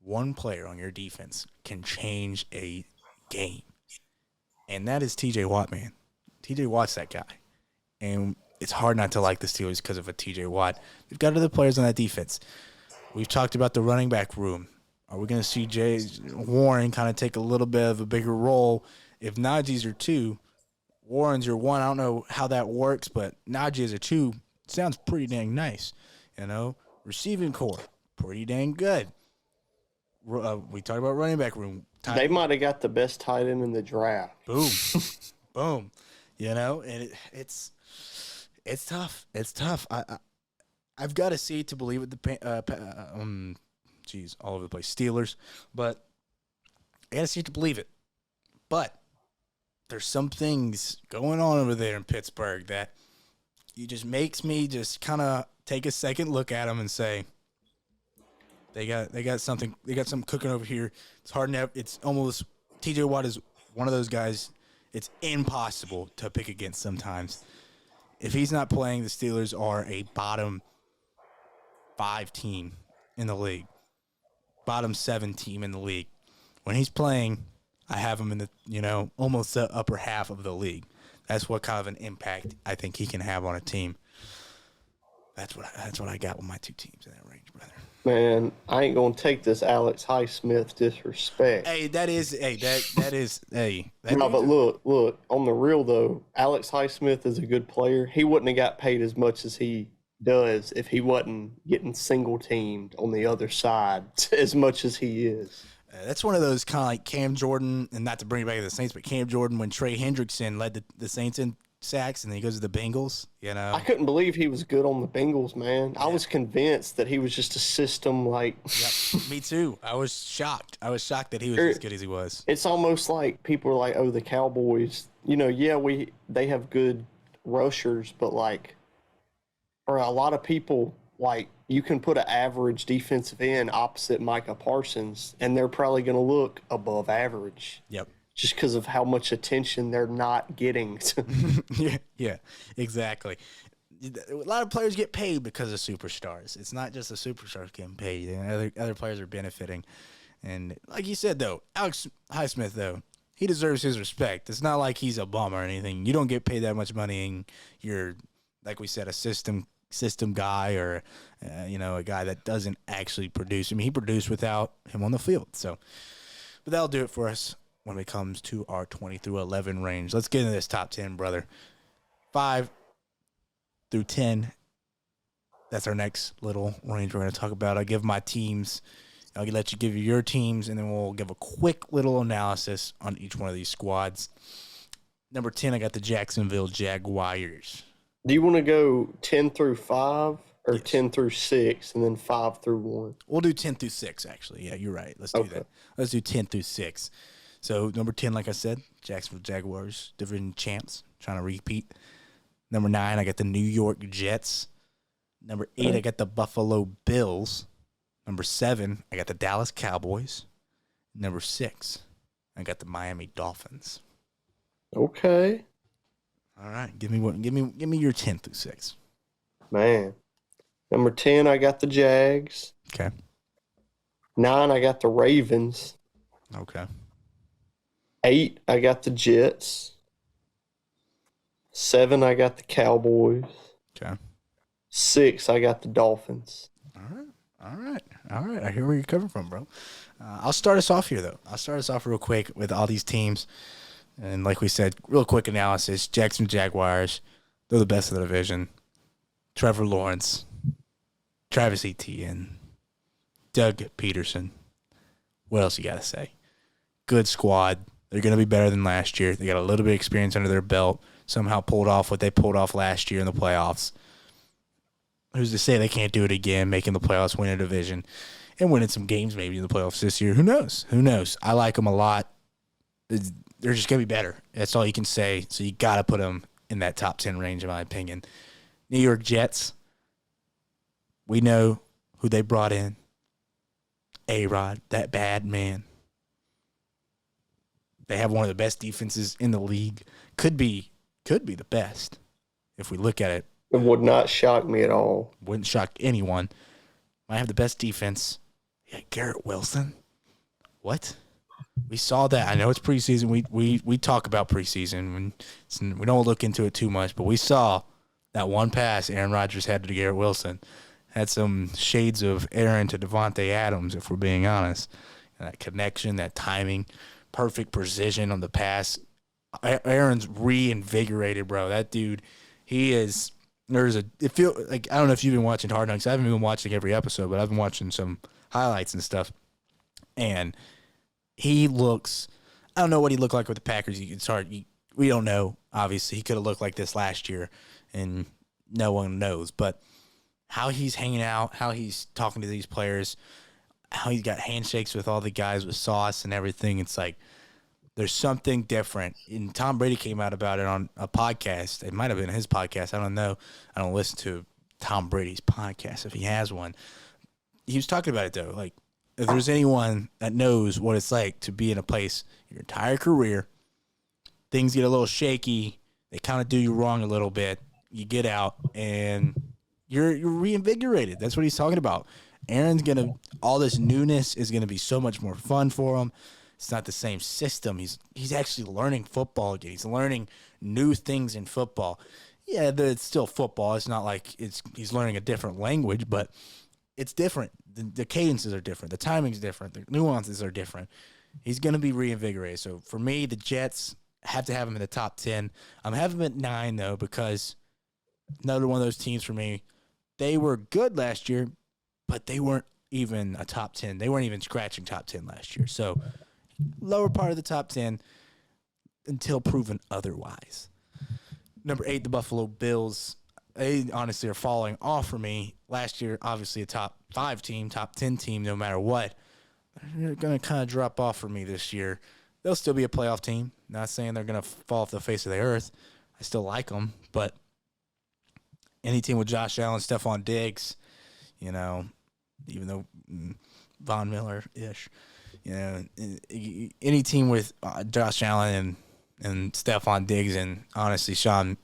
Speaker 2: on your defense can change a game, and that is TJ Watt, man. TJ Watt's that guy, and it's hard not to like the Steelers because of a TJ Watt. They've got other players on that defense. We've talked about the running back room. Are we going to see Jay Warren kind of take a little bit of a bigger role? If Najee's your 2, Warren's your 1. I don't know how that works, but Najee as a 2 sounds pretty dang nice. Receiving core, pretty dang good. We talked about running back room.
Speaker 3: They might have got the best tight end in the draft.
Speaker 2: Boom. Boom. And it's tough. It's tough. I've got to see it to believe it. All over the place. Steelers. But I got to see it to believe it. But there's some things going on over there in Pittsburgh that just makes me just kind of take a second look at them and say, They got something cooking over here. It's hard enough. It's almost T.J. Watt is one of those guys. It's impossible to pick against sometimes. If he's not playing, the Steelers are a bottom 5 team in the league, bottom 7 team in the league. When he's playing, I have him in the almost the upper half of the league. That's what kind of an impact I think he can have on a team. That's what I got with my 2 teams in that range, brother.
Speaker 3: Man, I ain't gonna take this Alex Highsmith disrespect.
Speaker 2: Hey, that is.
Speaker 3: No, but look. On the real though, Alex Highsmith is a good player. He wouldn't have got paid as much as he does if he wasn't getting single teamed on the other side as much as he is.
Speaker 2: That's one of those kind of like Cam Jordan, and not to bring it back to the Saints, but Cam Jordan when Trey Hendrickson led the Saints in sacks, and then he goes to the Bengals.
Speaker 3: I couldn't believe he was good on the Bengals, man. Yeah. I was convinced that he was just a system like.
Speaker 2: Yep, me too. I was shocked. That he was as good as he was.
Speaker 3: It's almost like people are like, "Oh, the Cowboys." They have good rushers, but like, for a lot of people, like you can put an average defensive end opposite Micah Parsons, and they're probably going to look above average.
Speaker 2: Yep.
Speaker 3: Just because of how much attention they're not getting.
Speaker 2: yeah, exactly. A lot of players get paid because of superstars. It's not just the superstars getting paid. Other players are benefiting. And like you said, though, Alex Highsmith, though, he deserves his respect. It's not like he's a bum or anything. You don't get paid that much money, and you're, like we said, a system guy or, a guy that doesn't actually produce. I mean, he produced without him on the field. So, but that'll do it for us when it comes to our 20 through 11 range. Let's get into this top 10, brother. 5 through 10. That's our next little range we're going to talk about. I'll give my teams. I'll let you give your teams, and then we'll give a quick little analysis on each one of these squads. Number 10, I got the Jacksonville Jaguars.
Speaker 3: Do you want to go 10 through 5 or yes. 10 through 6 and then 5 through 1?
Speaker 2: We'll do 10 through 6, actually. Yeah, you're right. Let's do that. Let's do 10 through 6. So, number 10, like I said, Jacksonville Jaguars, division champs, trying to repeat. Number 9, I got the New York Jets. Number 8, I got the Buffalo Bills. Number 7, I got the Dallas Cowboys. Number 6, I got the Miami Dolphins.
Speaker 3: Okay.
Speaker 2: All right, give me your 10 through 6.
Speaker 3: Man. Number 10, I got the Jags.
Speaker 2: Okay.
Speaker 3: 9, I got the Ravens.
Speaker 2: Okay.
Speaker 3: 8, I got the Jets. 7, I got the Cowboys.
Speaker 2: Okay.
Speaker 3: 6, I got the Dolphins.
Speaker 2: All right. I hear where you're coming from, bro. I'll start us off here, though. I'll start us off real quick with all these teams. And like we said, real quick analysis. Jacksonville Jaguars, they're the best of the division. Trevor Lawrence, Travis Etienne, Doug Peterson. What else you got to say? Good squad. They're going to be better than last year. They got a little bit of experience under their belt. Somehow pulled off what they pulled off last year in the playoffs. Who's to say they can't do it again, making the playoffs, win a division, and winning some games maybe in the playoffs this year? Who knows? I like them a lot. They're just going to be better. That's all you can say. So you got to put them in that top 10 range, in my opinion. New York Jets, we know who they brought in. A-Rod, that bad man. They have one of the best defenses in the league. Could be the best if we look at it.
Speaker 3: It would not shock me at all.
Speaker 2: Wouldn't shock anyone. Might have the best defense. Yeah, Garrett Wilson. What? We saw that. I know it's preseason. We talk about preseason. We don't look into it too much, but we saw that one pass Aaron Rodgers had to Garrett Wilson. Had some shades of Aaron to Devontae Adams, if we're being honest. And that connection, that timing, perfect precision on the pass. Aaron's reinvigorated, bro. That dude, he is. I don't know if you've been watching Hard Knocks. I haven't been watching every episode, but I've been watching some highlights and stuff. And he looks, I don't know what he looked like with the Packers. It's hard. We don't know, obviously. He could have looked like this last year, and no one knows. But how he's hanging out, how he's talking to these players, how he's got handshakes with all the guys with sauce and everything, it's like there's something different. And Tom Brady came out about it on a podcast. It might have been his podcast. I don't know. I don't listen to Tom Brady's podcast if he has one. he was talking about it though. Like, if there's anyone that knows what it's like to be in a place your entire career, things get a little shaky. They kind of do you wrong a little bit. You get out and you're reinvigorated. That's what he's talking about. Aaron's all this newness is gonna be so much more fun for him. It's not the same system. He's actually learning football again. He's learning new things in football. Yeah, it's still football. It's not like he's learning a different language, but it's different. The cadences are different. The timing's different. The nuances are different. He's going to be reinvigorated. So for me, the Jets have to have him in the top 10. I'm having him at 9, though, because another one of those teams for me, they were good last year, but they weren't even a top 10. They weren't even scratching top 10 last year. So lower part of the top 10 until proven otherwise. Number 8, the Buffalo Bills. They honestly are falling off for me. Last year, obviously a top 5 team, top 10 team, no matter what. They're going to kind of drop off for me this year. They'll still be a playoff team. Not saying they're going to fall off the face of the earth. I still like them, but any team with Josh Allen, Stephon Diggs, even though Von Miller-ish, any team with Josh Allen and Stephon Diggs and, honestly, Sean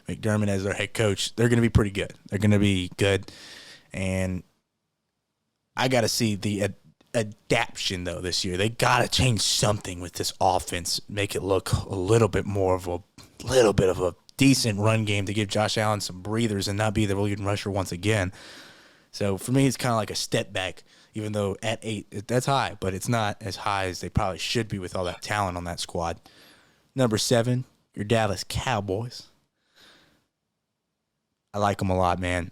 Speaker 2: McDermott as their head coach, they're going to be pretty good. They're going to be good. And I got to see the adaptation, though, this year. They got to change something with this offense, make it look a little bit of a decent run game to give Josh Allen some breathers and not be the leading rusher once again. So, for me, it's kind of like a step back, even though at 8, that's high, but it's not as high as they probably should be with all that talent on that squad. Number 7, your Dallas Cowboys. I like them a lot, man.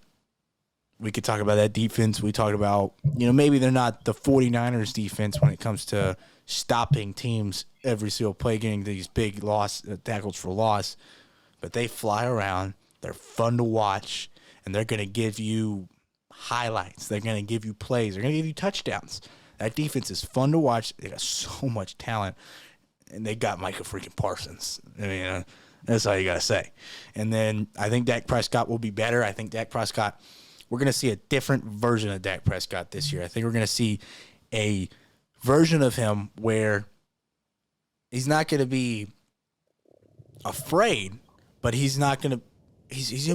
Speaker 2: We could talk about that defense. We talked about, maybe they're not the 49ers defense when it comes to stopping teams every single play, getting these big tackles for loss. But they fly around. They're fun to watch, and they're going to give you highlights. They're going to give you plays. They're going to give you touchdowns. That defense is fun to watch. They got so much talent. And they got Micah freaking Parsons. That's all you got to say. And then I think Dak Prescott will be better. I think Dak Prescott, we're going to see a different version of Dak Prescott this year. I think we're going to see a version of him where he's not going to be afraid, but he's going to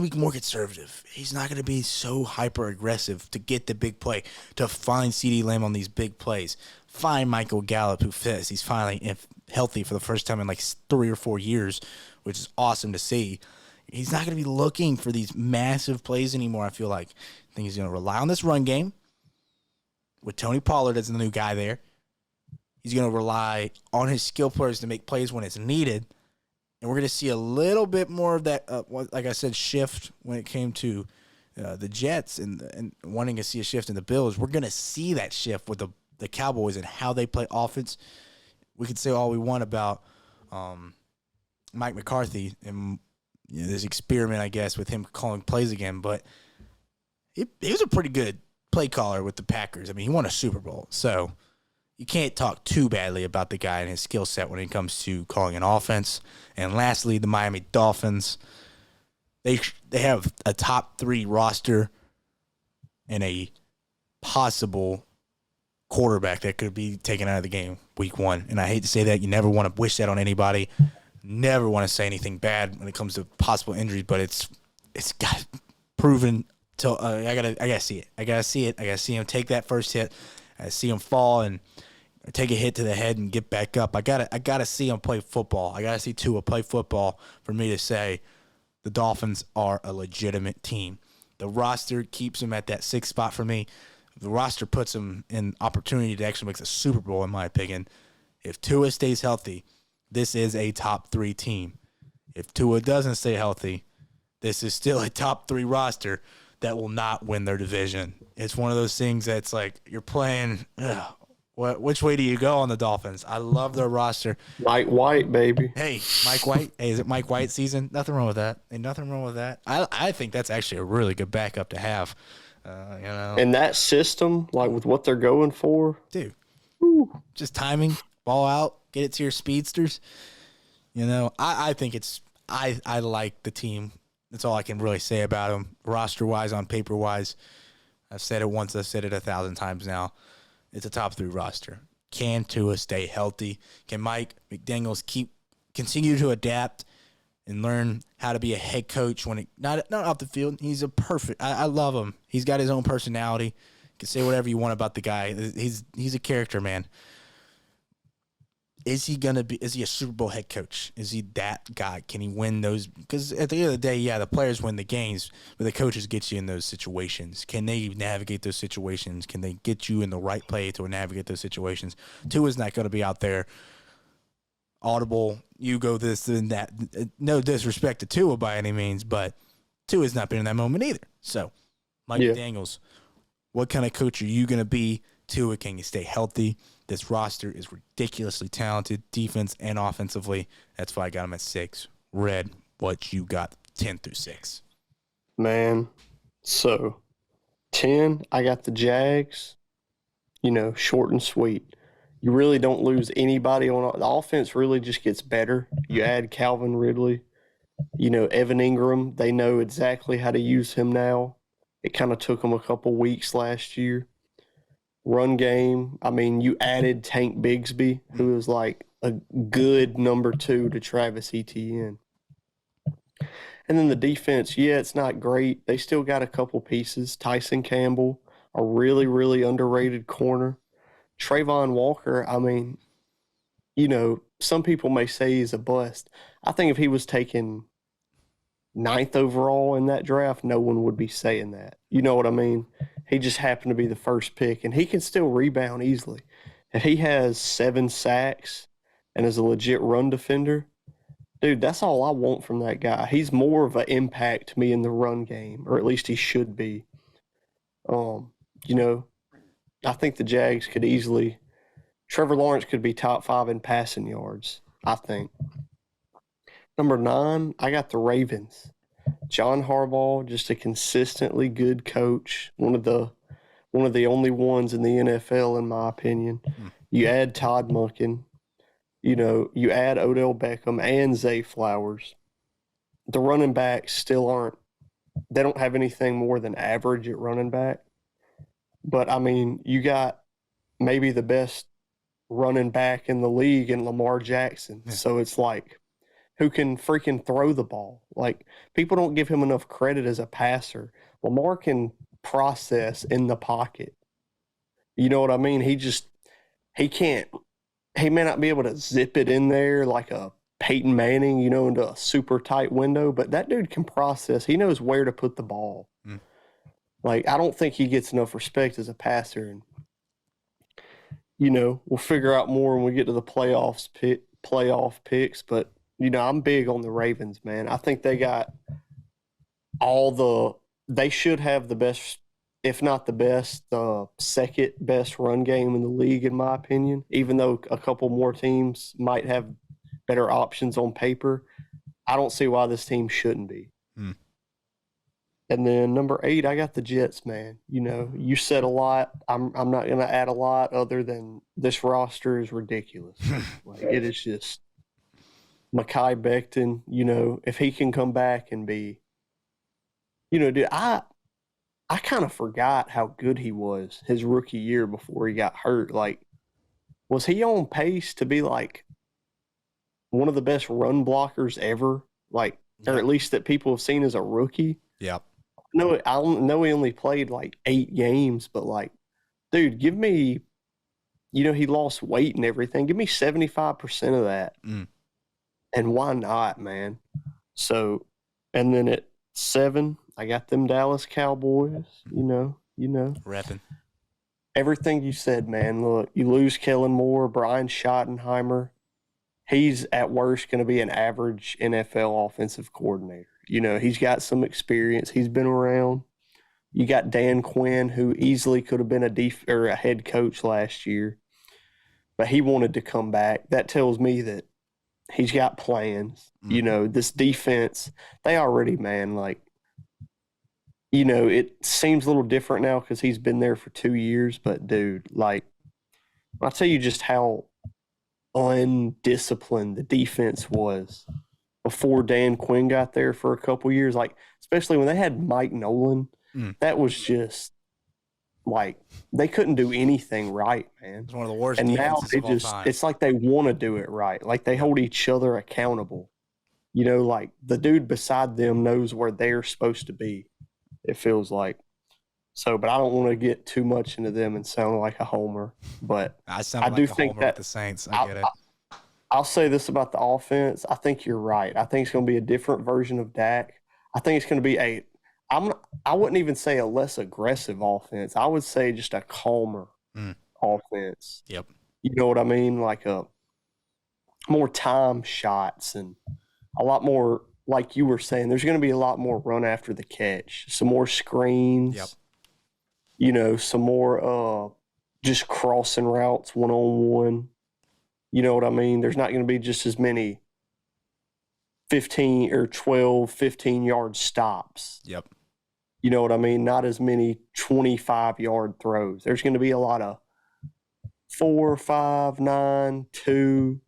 Speaker 2: be more conservative. He's not going to be so hyper aggressive to get the big play, to find CeeDee Lamb on these big plays, find Michael Gallup who fits. He's finally healthy for the first time in like 3 or 4 years, which is awesome to see. He's not going to be looking for these massive plays anymore, I feel like. I think he's going to rely on this run game with Tony Pollard as the new guy there. He's going to rely on his skill players to make plays when it's needed. And we're going to see a little bit more of that, like I said, shift when it came to the Jets and wanting to see a shift in the Bills. We're going to see that shift with the Cowboys and how they play offense. We could say all we want about Mike McCarthy and this experiment, I guess, with him calling plays again. But he was a pretty good play caller with the Packers. I mean, he won a Super Bowl. So you can't talk too badly about the guy and his skill set when it comes to calling an offense. And lastly, the Miami Dolphins. They have a top 3 roster and a possible quarterback that could be taken out of the game week 1. And I hate to say that. You never want to wish that on anybody. Never want to say anything bad when it comes to possible injuries, but it's got proven to I gotta see it. I gotta see it. I gotta see him take that first hit. I see him fall and take a hit to the head and get back up. I gotta see him play football. I gotta see Tua play football for me to say the Dolphins are a legitimate team. The roster keeps them at that 6th spot for me. The roster puts them in opportunity to actually make the Super Bowl, in my opinion. If Tua stays healthy, this is a top 3 team. If Tua doesn't stay healthy, this is still a top 3 roster that will not win their division. It's one of those things that's like you're playing, which way do you go on the Dolphins? I love their roster.
Speaker 3: Mike White, baby.
Speaker 2: Hey, Mike White. Hey, is it Mike White season? Nothing wrong with that. Ain't nothing wrong with that. I think that's actually a really good backup to have.
Speaker 3: And that system, like with what they're going for,
Speaker 2: dude,
Speaker 3: whew.
Speaker 2: Just timing, ball out, get it to your speedsters. I think I like the team. That's all I can really say about them, roster wise, on paper wise. I've said it once. I've said it 1,000 times now. It's a top 3 roster. Can Tua stay healthy? Can Mike McDaniels continue to adapt and learn how to be a head coach when not off the field? He's a perfect. I love him. He's got his own personality. You can say whatever you want about the guy. He's a character, man. Is he a Super Bowl head coach? Is he that guy? Can he win those? Because at the end of the day, yeah, the players win the games, but the coaches get you in those situations. Can they navigate those situations? Can they get you in the right play to navigate those situations? Tua's not going to be out there audible, you go this and that. No disrespect to Tua by any means, but Tua's not been in that moment either. So, Mike McDaniels, what kind of coach are you going to be? Tua, can you stay healthy? This roster is ridiculously talented, defense and offensively. That's why I got him at 6. Red, what you got 10 through 6?
Speaker 3: Man, so 10, I got the Jags, short and sweet. You really don't lose anybody on the offense. Really just gets better. You add Calvin Ridley, Evan Ingram. They know exactly how to use him now. It kind of took them a couple weeks last year. Run game. I mean, you added Tank Bigsby, who is like a good number 2 to Travis Etienne. And then the defense, it's not great. They still got a couple pieces. Tyson Campbell, a really, really underrated corner. Trayvon Walker, I mean, some people may say he's a bust. I think if he was taken 9th overall in that draft, no one would be saying that. You know what I mean? He just happened to be the first pick, and he can still rebound easily. If he has 7 sacks and is a legit run defender, dude, that's all I want from that guy. He's more of an impact to me in the run game, or at least he should be. I think the Jags could easily – Trevor Lawrence could be top 5 in passing yards, I think. Number 9, I got the Ravens. John Harbaugh, just a consistently good coach, one of the only ones in the NFL, in my opinion. You add Todd Monken, you add Odell Beckham and Zay Flowers. The running backs still they don't have anything more than average at running back. But, I mean, you got maybe the best running back in the league in Lamar Jackson. Yeah. So it's like, who can freaking throw the ball? Like, people don't give him enough credit as a passer. Lamar can process in the pocket. You know what I mean? He may not be able to zip it in there like a Peyton Manning, into a super tight window, but that dude can process. He knows where to put the ball. Like, I don't think he gets enough respect as a passer. And, we'll figure out more when we get to the playoff picks. But, I'm big on the Ravens, man. I think they got they should have the best, if not the best, second best run game in the league, in my opinion, even though a couple more teams might have better options on paper. I don't see why this team shouldn't be. And then number 8, I got the Jets, man. You said a lot. I'm not going to add a lot other than this roster is ridiculous. Like, it is just Mekhi Becton, if he can come back and be, dude, I kind of forgot how good he was his rookie year before he got hurt. Like, was he on pace to be like one of the best run blockers ever? Like, or at least that people have seen as a rookie?
Speaker 2: Yep.
Speaker 3: No, I know he only played like 8 games, but like, dude, give me, he lost weight and everything. Give me 75% of that. And why not, man? So, and then at 7, I got them Dallas Cowboys,
Speaker 2: Repping.
Speaker 3: Everything you said, man. Look, you lose Kellen Moore, Brian Schottenheimer. He's at worst going to be an average NFL offensive coordinator. He's got some experience. He's been around. You got Dan Quinn, who easily could have been a head coach last year, but he wanted to come back. That tells me that he's got plans. This defense, they already, man, like, it seems a little different now because he's been there for 2 years, but dude, like, I'll tell you just how undisciplined the defense was before Dan Quinn got there for a couple years, like, especially when they had Mike Nolan. That was just like they couldn't do anything right, man.
Speaker 2: It's one of the worst
Speaker 3: and now
Speaker 2: defenses of all time.
Speaker 3: It's like they want to do it right. Like they hold each other accountable. You know, like the dude beside them knows where they're supposed to be. It feels like. So, but I don't want to get too much into them and sound like a homer. But
Speaker 2: I sound
Speaker 3: I
Speaker 2: like
Speaker 3: do
Speaker 2: a
Speaker 3: think
Speaker 2: homer
Speaker 3: that
Speaker 2: with the Saints. I get it.
Speaker 3: I'll say this about the offense. I think you're right. I think it's going to be a different version of Dak. I think it's going to be I wouldn't even say a less aggressive offense. I would say just a calmer offense.
Speaker 2: Yep.
Speaker 3: You know what I mean? Like a more time shots and a lot more, like you were saying, there's going to be a lot more run after the catch, some more screens.
Speaker 2: Yep.
Speaker 3: You know, some more just crossing routes one-on-one. You know what I mean? There's not going to be just as many 15 or 12, 15-yard stops.
Speaker 2: Yep.
Speaker 3: You know what I mean? Not as many 25-yard throws. There's going to be a lot of 4, 5, 9, 2,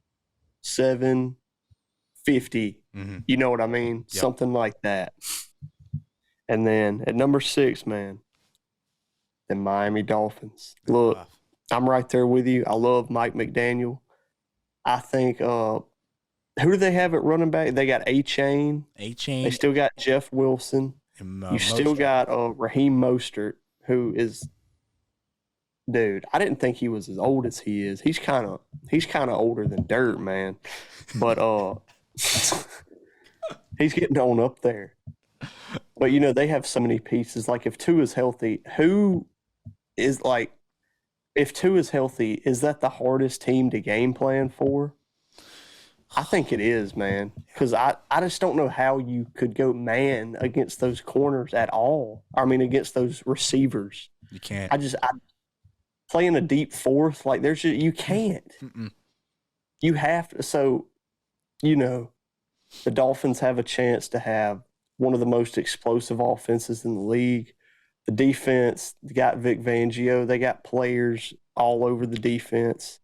Speaker 3: 7, 50.
Speaker 2: Mm-hmm.
Speaker 3: You know what I mean?
Speaker 2: Yep.
Speaker 3: Something like that. And then at number 6, man, the Miami Dolphins. Look, I'm right there with you. I love Mike McDaniel. I think who do they have at running back? They got A-Chain.
Speaker 2: A-Chain.
Speaker 3: They still got Jeff Wilson.
Speaker 2: And,
Speaker 3: you still got Raheem Mostert, who is, dude, I didn't think he was as old as he is. He's kind of older than dirt, man. But he's getting on up there. But, you know, they have so many pieces. Like, if Tua is healthy, if Tua is healthy, is that the hardest team to game plan for? I think it is, man, because I just don't know how you could go man against those corners at all. I mean, against those receivers.
Speaker 2: You can't.
Speaker 3: I playing a deep fourth, like you can't.
Speaker 2: Mm-mm.
Speaker 3: You have to. So, you know, the Dolphins have a chance to have one of the most explosive offenses in the league. The defense, they got Vic Fangio. They got players all over the defense.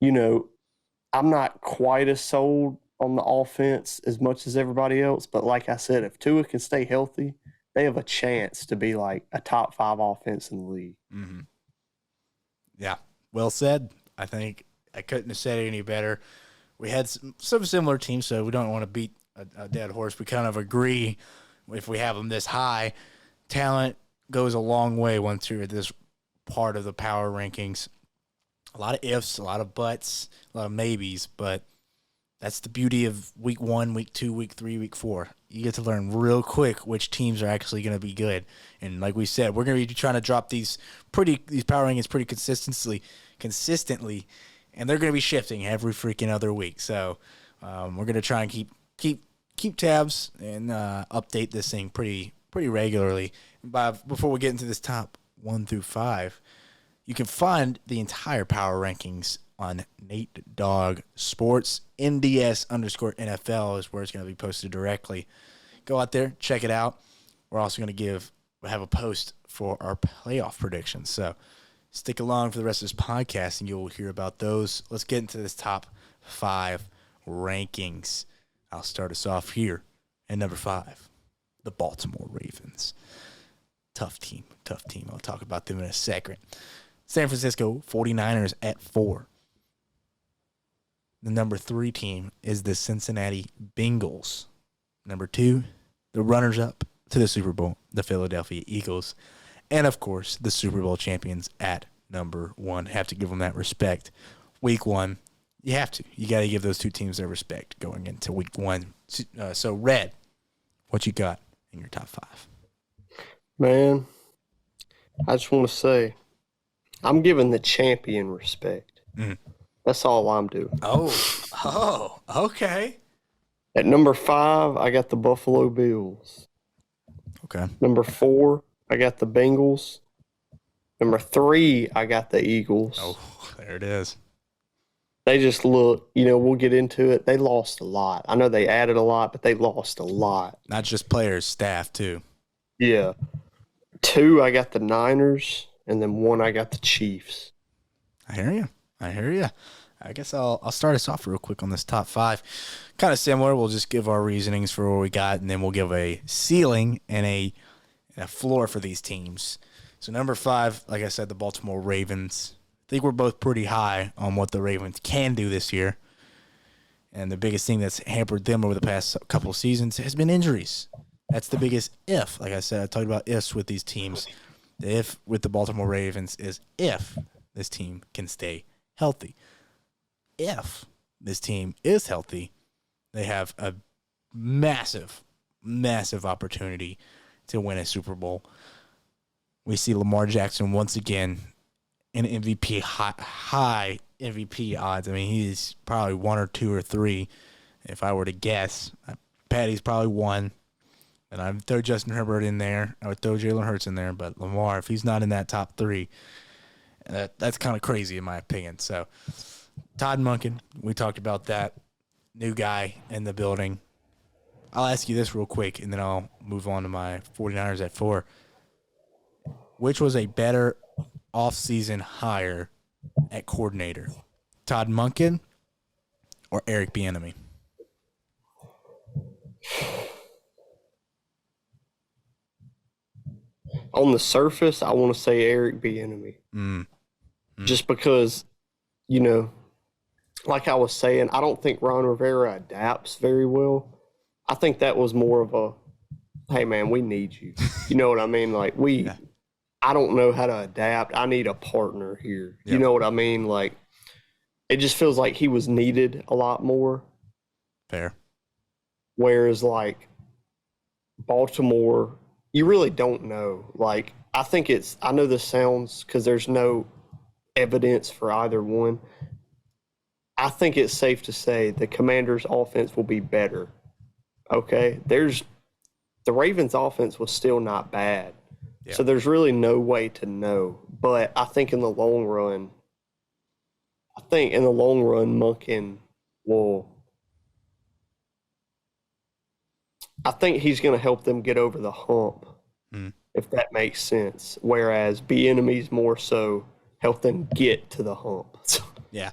Speaker 3: You know, I'm not quite as sold on the offense as much as everybody else, but like I said, if Tua can stay healthy, they have a chance to be like a top 5 offense in the league.
Speaker 2: Mm-hmm. Yeah, well said. I think I couldn't have said it any better. We had some similar teams, so we don't want to beat a dead horse. We kind of agree if we have them this high. Talent goes a long way once you're at this part of the power rankings. A lot of ifs, a lot of buts, a lot of maybes, but that's the beauty of week 1, week 2, week 3, week 4. You get to learn real quick which teams are actually going to be good. And like we said, we're going to be trying to drop these power rankings pretty consistently, and they're going to be shifting every freaking other week. So we're going to try and keep tabs and update this thing pretty regularly. Before we get into this top 1 through 5, you can find the entire power rankings on Nate Dogg Sports. NDS_NFL is where it's going to be posted directly. Go out there, check it out. We're also going to have a post for our playoff predictions. So stick along for the rest of this podcast, and you'll hear about those. Let's get into this top 5 rankings. I'll start us off here at number 5, the Baltimore Ravens. Tough team. I'll talk about them in a second. San Francisco 49ers at 4. The number 3 team is the Cincinnati Bengals. Number 2, the runners-up to the Super Bowl, the Philadelphia Eagles. And, of course, the Super Bowl champions at number 1. Have to give them that respect. Week 1, you have to. You got to give those 2 teams their respect going into week 1. So, Red, what you got in your top 5?
Speaker 3: Man, I just want to say, I'm giving the champion respect. That's all I'm doing.
Speaker 2: Oh, okay.
Speaker 3: At number 5, I got the Buffalo Bills.
Speaker 2: Okay.
Speaker 3: Number 4, I got the Bengals. Number 3, I got the Eagles.
Speaker 2: Oh, there it is.
Speaker 3: They just look, we'll get into it. They lost a lot. I know they added a lot, but they lost a lot.
Speaker 2: Not just players, staff too.
Speaker 3: Yeah. 2, I got the Niners, and then 1, I got the Chiefs.
Speaker 2: I hear you. I guess I'll start us off real quick on this top 5. Kind of similar. We'll just give our reasonings for what we got, and then we'll give a ceiling and a floor for these teams. So number 5, like I said, the Baltimore Ravens. I think we're both pretty high on what the Ravens can do this year. And the biggest thing that's hampered them over the past couple of seasons has been injuries. That's the biggest if. Like I said, I talked about ifs with these teams. The if with the Baltimore Ravens is if this team can stay healthy. If this team is healthy, they have a massive, massive opportunity to win a Super Bowl. We see Lamar Jackson once again in MVP high MVP odds. I mean, he's probably 1 or 2 or 3. If I were to guess, Patty's probably 1. And I would throw Justin Herbert in there. I would throw Jalen Hurts in there. But Lamar, if he's not in that top 3, that's kind of crazy in my opinion. So Todd Monken, we talked about that. New guy in the building. I'll ask you this real quick, and then I'll move on to my 49ers at 4. Which was a better offseason hire at coordinator? Todd Monken or Eric Bieniemy?
Speaker 3: On the surface, I want to say Eric Bieniemy. Just because, like I was saying, I don't think Ron Rivera adapts very well. I think that was more of a, hey, man, we need you. You know what I mean? Like, I don't know how to adapt. I need a partner here. Yep. You know what I mean? Like, it just feels like he was needed a lot more.
Speaker 2: Fair.
Speaker 3: Whereas, like, Baltimore, you really don't know. Like, I know this sounds, because there's no evidence for either one. I think it's safe to say the Commanders' offense will be better. Okay? The Ravens' offense was still not bad. Yeah. So there's really no way to know. But I think in the long run, Monken will – I think he's going to help them get over the hump, if that makes sense. Whereas Bieniemy's more so help them get to the hump.
Speaker 2: Yeah.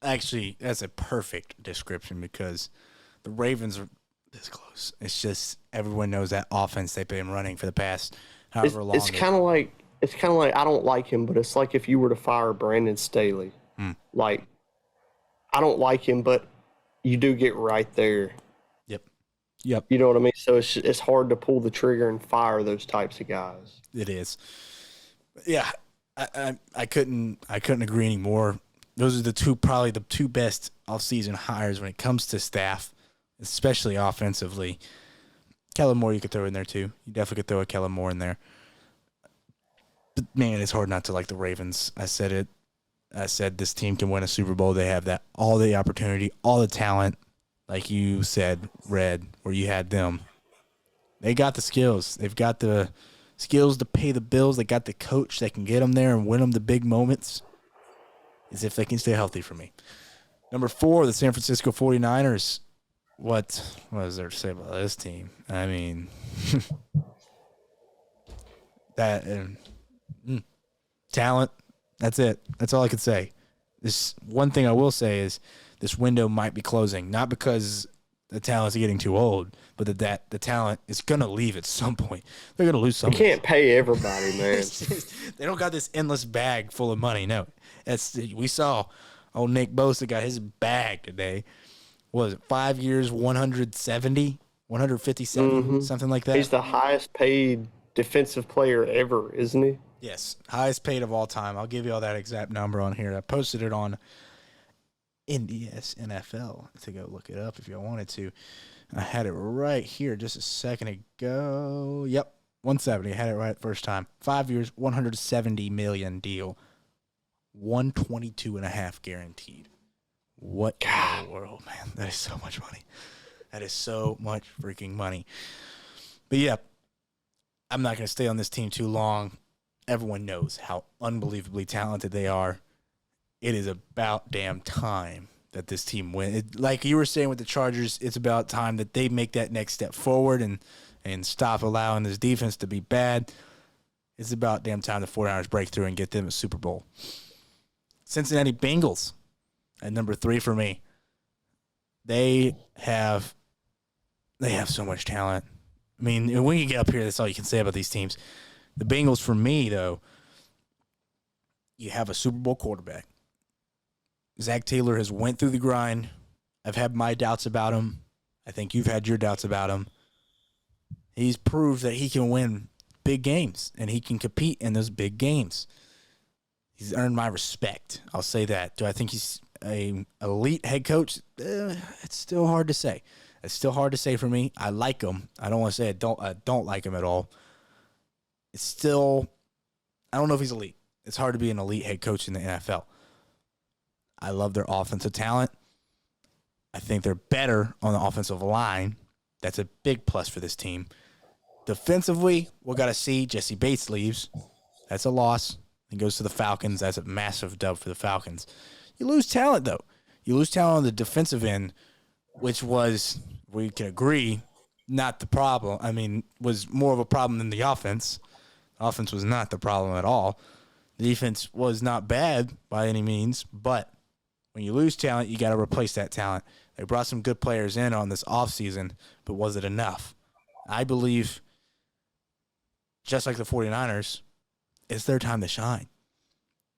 Speaker 2: Actually, that's a perfect description because the Ravens are this close. It's just everyone knows that offense they've been running for the past however long.
Speaker 3: It's kind of like I don't like him, but it's like if you were to fire Brandon Staley. Like, I don't like him, but you do get right there.
Speaker 2: Yep.
Speaker 3: You know what I mean? So it's hard to pull the trigger and fire those types of guys.
Speaker 2: It is. Yeah, I couldn't agree anymore. Those are probably the two best off-season hires when it comes to staff, especially offensively. Kellen Moore you could throw in there too. You definitely could throw a Kellen Moore in there. But man, it's hard not to like the Ravens. I said it. I said this team can win a Super Bowl. They have all the opportunity, all the talent. Like you said, Red, where you had them. They got the skills. They've got the skills to pay the bills. They got the coach that can get them there and win them the big moments. As if they can stay healthy for me. Number 4, the San Francisco 49ers. What is there to say about this team? I mean, talent. That's it. That's all I could say. This one thing I will say is this window might be closing, not because the talent's getting too old, but that the talent is going to leave at some point. They're going to lose something.
Speaker 3: You can't pay everybody, man.
Speaker 2: They don't got this endless bag full of money. No. We saw old Nick Bosa got his bag today. What was it, 5 years, 157, something like that?
Speaker 3: He's the highest paid defensive player ever, isn't he?
Speaker 2: Yes, highest paid of all time. I'll give you all that exact number on here. I posted it on NDS NFL to go look it up if you wanted to. I had it right here just a second ago. Yep, 170. I had it right first time. 5 years, $170 million deal. 122.5 guaranteed. What in the world, man? That is so much money. That is so much freaking money. But yeah, I'm not going to stay on this team too long. Everyone knows how unbelievably talented they are. It is about damn time that this team wins. Like you were saying with the Chargers, it's about time that they make that next step forward and stop allowing this defense to be bad. It's about damn time the 49ers break through and get them a Super Bowl. Cincinnati Bengals at number 3 for me. They have so much talent. I mean, when you get up here, that's all you can say about these teams. The Bengals, for me, though, you have a Super Bowl quarterback. Zach Taylor has went through the grind. I've had my doubts about him. I think you've had your doubts about him. He's proved that he can win big games, and he can compete in those big games. He's earned my respect. I'll say that. Do I think he's an elite head coach? It's still hard to say. It's still hard to say for me. I like him. I don't want to say I don't like him at all. It's still, I don't know if he's elite. It's hard to be an elite head coach in the NFL. I love their offensive talent. I think they're better on the offensive line. That's a big plus for this team. Defensively, we'll got to see. Jesse Bates leaves. That's a loss. He goes to the Falcons. That's a massive dub for the Falcons. You lose talent, though. You lose talent on the defensive end, which was, we can agree, not the problem. I mean, was more of a problem than the offense. The offense was not the problem at all. The defense was not bad by any means, but when you lose talent, you got to replace that talent. They brought some good players in on this offseason, but was it enough? I believe, just like the 49ers, it's their time to shine.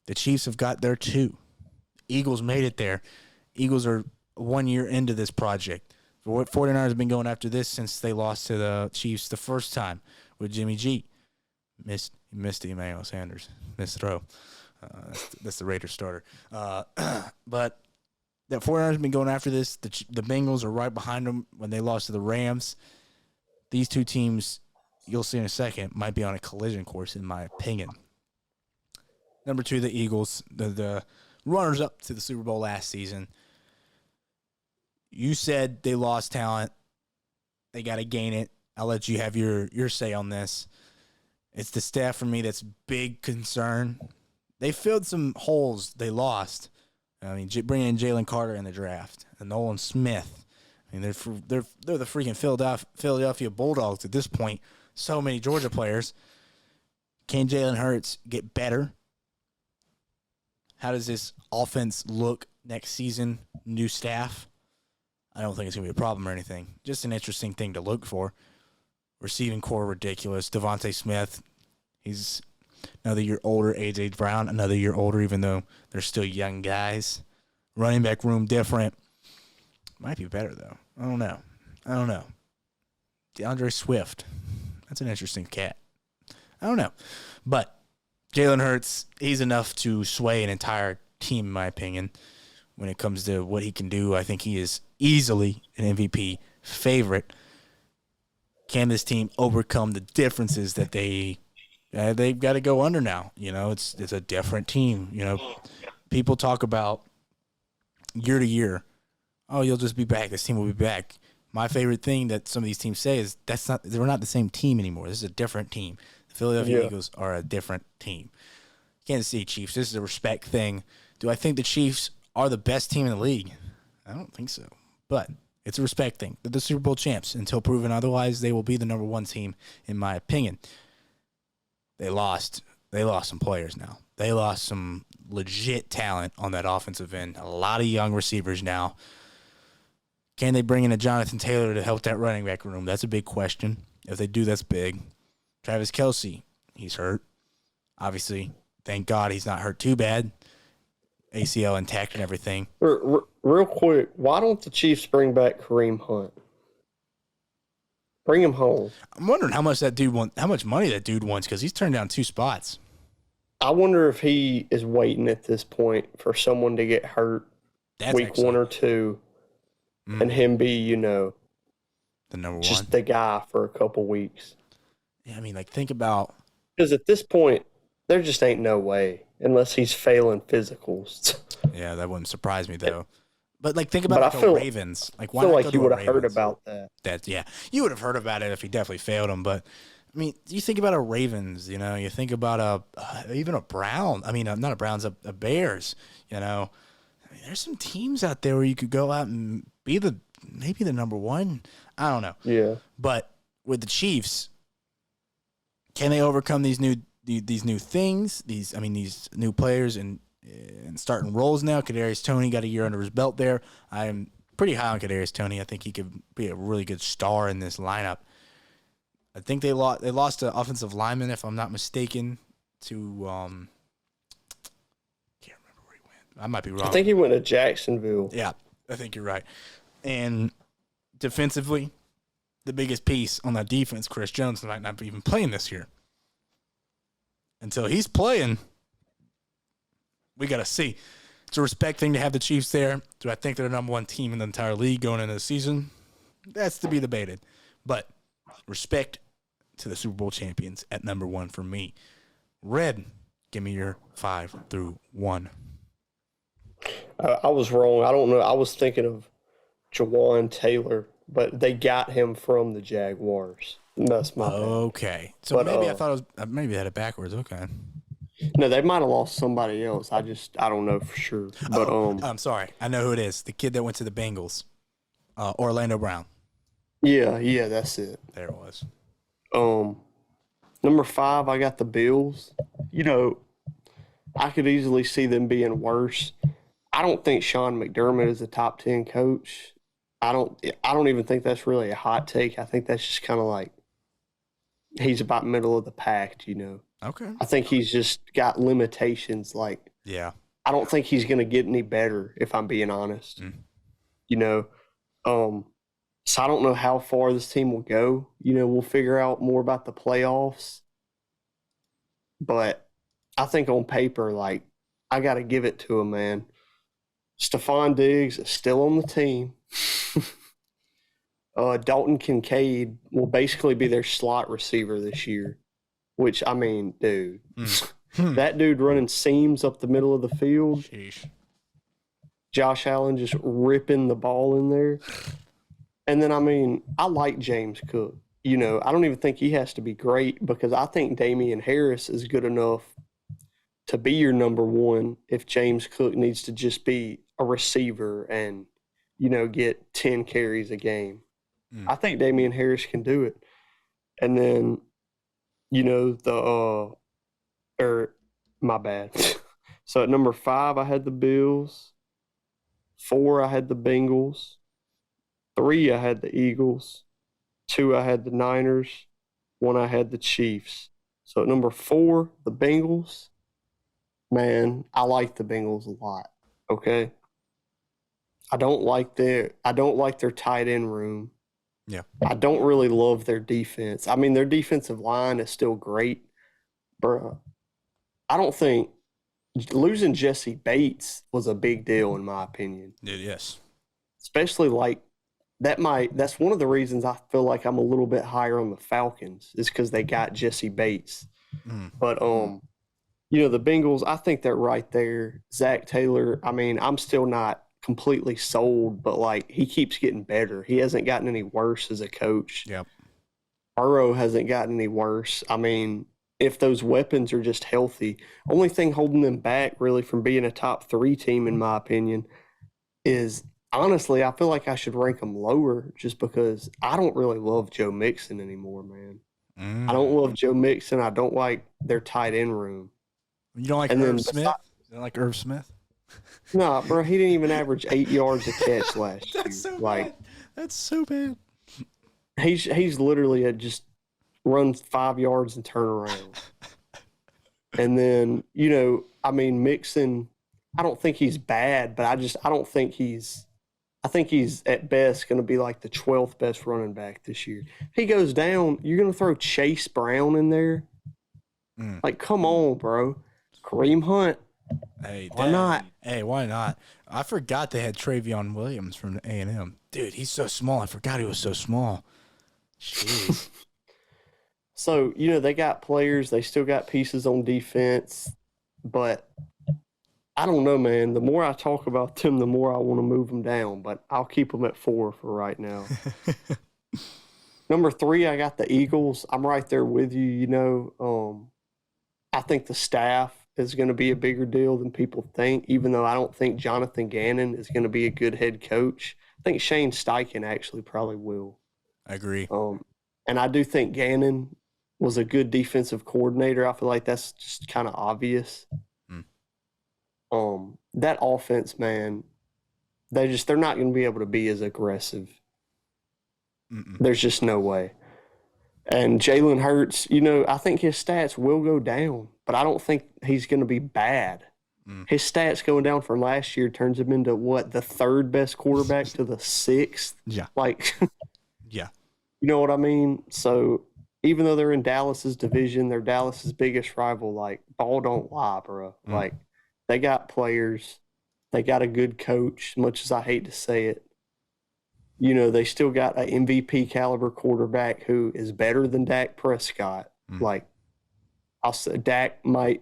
Speaker 2: The Chiefs have got there too. Eagles made it there. Eagles are 1 year into this project. The 49ers have been going after this since they lost to the Chiefs the first time with Jimmy G. Missed Emmanuel Sanders. Missed throw. That's the Raiders starter. But the 49ers have been going after this. The Bengals are right behind them when they lost to the Rams. These two teams, you'll see in a second, might be on a collision course, in my opinion. Number 2, the Eagles, the runners-up to the Super Bowl last season. You said they lost talent. They got to gain it. I'll let you have your say on this. It's the staff for me that's big concern. They filled some holes they lost. I mean, bringing in Jalen Carter in the draft and Nolan Smith. I mean, they're the freaking Philadelphia Bulldogs at this point. So many Georgia players. Can Jalen Hurts get better? How does this offense look next season? New staff? I don't think it's going to be a problem or anything. Just an interesting thing to look for. Receiving core ridiculous. Devontae Smith, he's another year older. A.J. Brown, another year older, even though they're still young guys. Running back room different. Might be better, though. I don't know. DeAndre Swift, that's an interesting cat. I don't know. But Jalen Hurts, he's enough to sway an entire team, in my opinion, when it comes to what he can do. I think he is easily an MVP favorite. Can this team overcome the differences that they've got to go under now? You know, it's a different team. You know, people talk about year to year. Oh, you'll just be back. This team will be back. My favorite thing that some of these teams say is we're not the same team anymore. This is a different team. The Philadelphia Eagles are a different team. Kansas City Chiefs, this is a respect thing. Do I think the Chiefs are the best team in the league? I don't think so. But it's a respect thing. They're the Super Bowl champs. Until proven otherwise, they will be the number 1 team, in my opinion. They lost some players now. They lost some legit talent on that offensive end. A lot of young receivers now. Can they bring in a Jonathan Taylor to help that running back room? That's a big question. If they do, that's big. Travis Kelce, he's hurt. Obviously, thank God he's not hurt too bad. ACL intact and everything.
Speaker 3: Real quick, why don't the Chiefs bring back Kareem Hunt? Bring him home.
Speaker 2: I'm wondering how much money that dude wants, because he's turned down 2 spots.
Speaker 3: I wonder if he is waiting at this point for someone to get hurt week 1 or 2, and him be, the
Speaker 2: number 1.
Speaker 3: Just the guy for a couple weeks.
Speaker 2: Yeah, I mean, think about...
Speaker 3: Because at this point, there just ain't no way, unless he's failing physicals.
Speaker 2: Yeah, that wouldn't surprise me, though. But, think about the Ravens.
Speaker 3: I feel like you would have heard about that.
Speaker 2: Yeah, you would have heard about it if he definitely failed him. But, I mean, you think about a Ravens, you think about even a Brown. I mean, not a Browns, a Bears, I mean, there's some teams out there where you could go out and be maybe the number 1. I don't know.
Speaker 3: Yeah.
Speaker 2: But with the Chiefs, can they overcome these new things? These new players and starting roles now. Kadarius Toney got a year under his belt there. I am pretty high on Kadarius Toney. I think he could be a really good star in this lineup. I think they lost an offensive lineman, if I'm not mistaken, to can't remember where he went. I might be wrong.
Speaker 3: I think he went to Jacksonville.
Speaker 2: Yeah, I think you're right. And defensively, the biggest piece on that defense, Chris Jones, might not be even playing this year. Until he's playing, we got to see. It's a respect thing to have the Chiefs there. Do I think they're the number one team in the entire league going into the season? That's to be debated. But respect to the Super Bowl champions at number one for me. Red, give me your 5 through 1.
Speaker 3: I was wrong. I don't know. I was thinking of Jawan Taylor, but they got him from the Jaguars. That's my bad.
Speaker 2: Okay. So but, maybe I thought it was maybe I had it backwards. Okay.
Speaker 3: No, they might have lost somebody else. I don't know for sure. But
Speaker 2: I'm sorry. I know who it is. The kid that went to the Bengals. Orlando Brown.
Speaker 3: Yeah, that's it.
Speaker 2: There it was.
Speaker 3: Number 5, I got the Bills. You know, I could easily see them being worse. I don't think Sean McDermott is a top 10 coach. I don't even think that's really a hot take. I think that's just kind of like he's about middle of the pack, you know.
Speaker 2: Okay.
Speaker 3: I think he's just got limitations. Like,
Speaker 2: yeah.
Speaker 3: I don't think he's going to get any better, if I'm being honest. You know, so I don't know how far this team will go. You know, we'll figure out more about the playoffs. But I think on paper, like, I got to give it to him, man. Stephon Diggs is still on the team. Dalton Kincaid will basically be their slot receiver this year, which, I mean, dude, that dude running seams up the middle of the field.
Speaker 2: Sheesh.
Speaker 3: Josh Allen just ripping the ball in there. And then, I mean, I like James Cook. You know, I don't even think he has to be great because I think Damian Harris is good enough to be your number one if James Cook needs to just be a receiver and, you know, get 10 carries a game. I think Damian Harris can do it. And then, you know, my bad. So at number 5, I had the Bills. 4, I had the Bengals. 3, I had the Eagles. 2, I had the Niners. 1, I had the Chiefs. So at number 4, the Bengals. Man, I like the Bengals a lot. Okay. I don't like their tight end room.
Speaker 2: Yeah.
Speaker 3: I don't really love their defense. I mean, their defensive line is still great, bruh. I don't think losing Jesse Bates was a big deal in my opinion.
Speaker 2: Yes.
Speaker 3: Especially like that's one of the reasons I feel like I'm a little bit higher on the Falcons is because they got Jesse Bates. But you know, the Bengals, I think they're right there. Zach Taylor, I mean, I'm still not completely sold, but like he keeps getting better. He hasn't gotten any worse as a coach.
Speaker 2: Yep.
Speaker 3: Burrow hasn't gotten any worse. I mean, if those weapons are just healthy, only thing holding them back really from being a top 3 team, in my opinion, is honestly, I feel like I should rank them lower just because I don't really love Joe Mixon anymore, man. I don't love Joe Mixon. I don't like their tight end room.
Speaker 2: You don't like Irv Smith? You don't like Irv Smith?
Speaker 3: Nah, bro, he didn't even average 8 yards a catch last year.
Speaker 2: So
Speaker 3: like,
Speaker 2: bad. That's so bad.
Speaker 3: He's literally just run 5 yards and turn around. And then, you know, I mean, Mixon, I don't think he's bad, but I think he's at best going to be like the 12th best running back this year. If he goes down, you're going to throw Chase Brown in there? Like, come on, bro. Kareem Hunt.
Speaker 2: Hey,
Speaker 3: why not?
Speaker 2: Hey, why not? I forgot they had Travion Williams from the A&M. Dude, he's so small. I forgot he was so small. Jeez.
Speaker 3: So, you know, they got players. They still got pieces on defense. But I don't know, man. The more I talk about them, the more I want to move them down. But I'll keep them at 4 for right now. Number 3, I got the Eagles. I'm right there with you, you know. I think the staff is going to be a bigger deal than people think, even though I don't think Jonathan Gannon is going to be a good head coach. I think Shane Steichen actually probably will.
Speaker 2: I agree.
Speaker 3: And I do think Gannon was a good defensive coordinator. I feel like that's just kind of obvious. That offense, man, they're not going to be able to be as aggressive. There's just no way. And Jalen Hurts, I think his stats will go down, but I don't think he's going to be bad. His stats going down from last year turns him into what, the third best quarterback to the sixth?
Speaker 2: Yeah.
Speaker 3: Like,
Speaker 2: yeah.
Speaker 3: You know what I mean? So even though they're in Dallas's division, they're Dallas's biggest rival. Like, ball don't lie, bro. Like, they got players, they got a good coach. Much as I hate to say it, they still got an MVP caliber quarterback who is better than Dak Prescott. Like, I'll say Dak might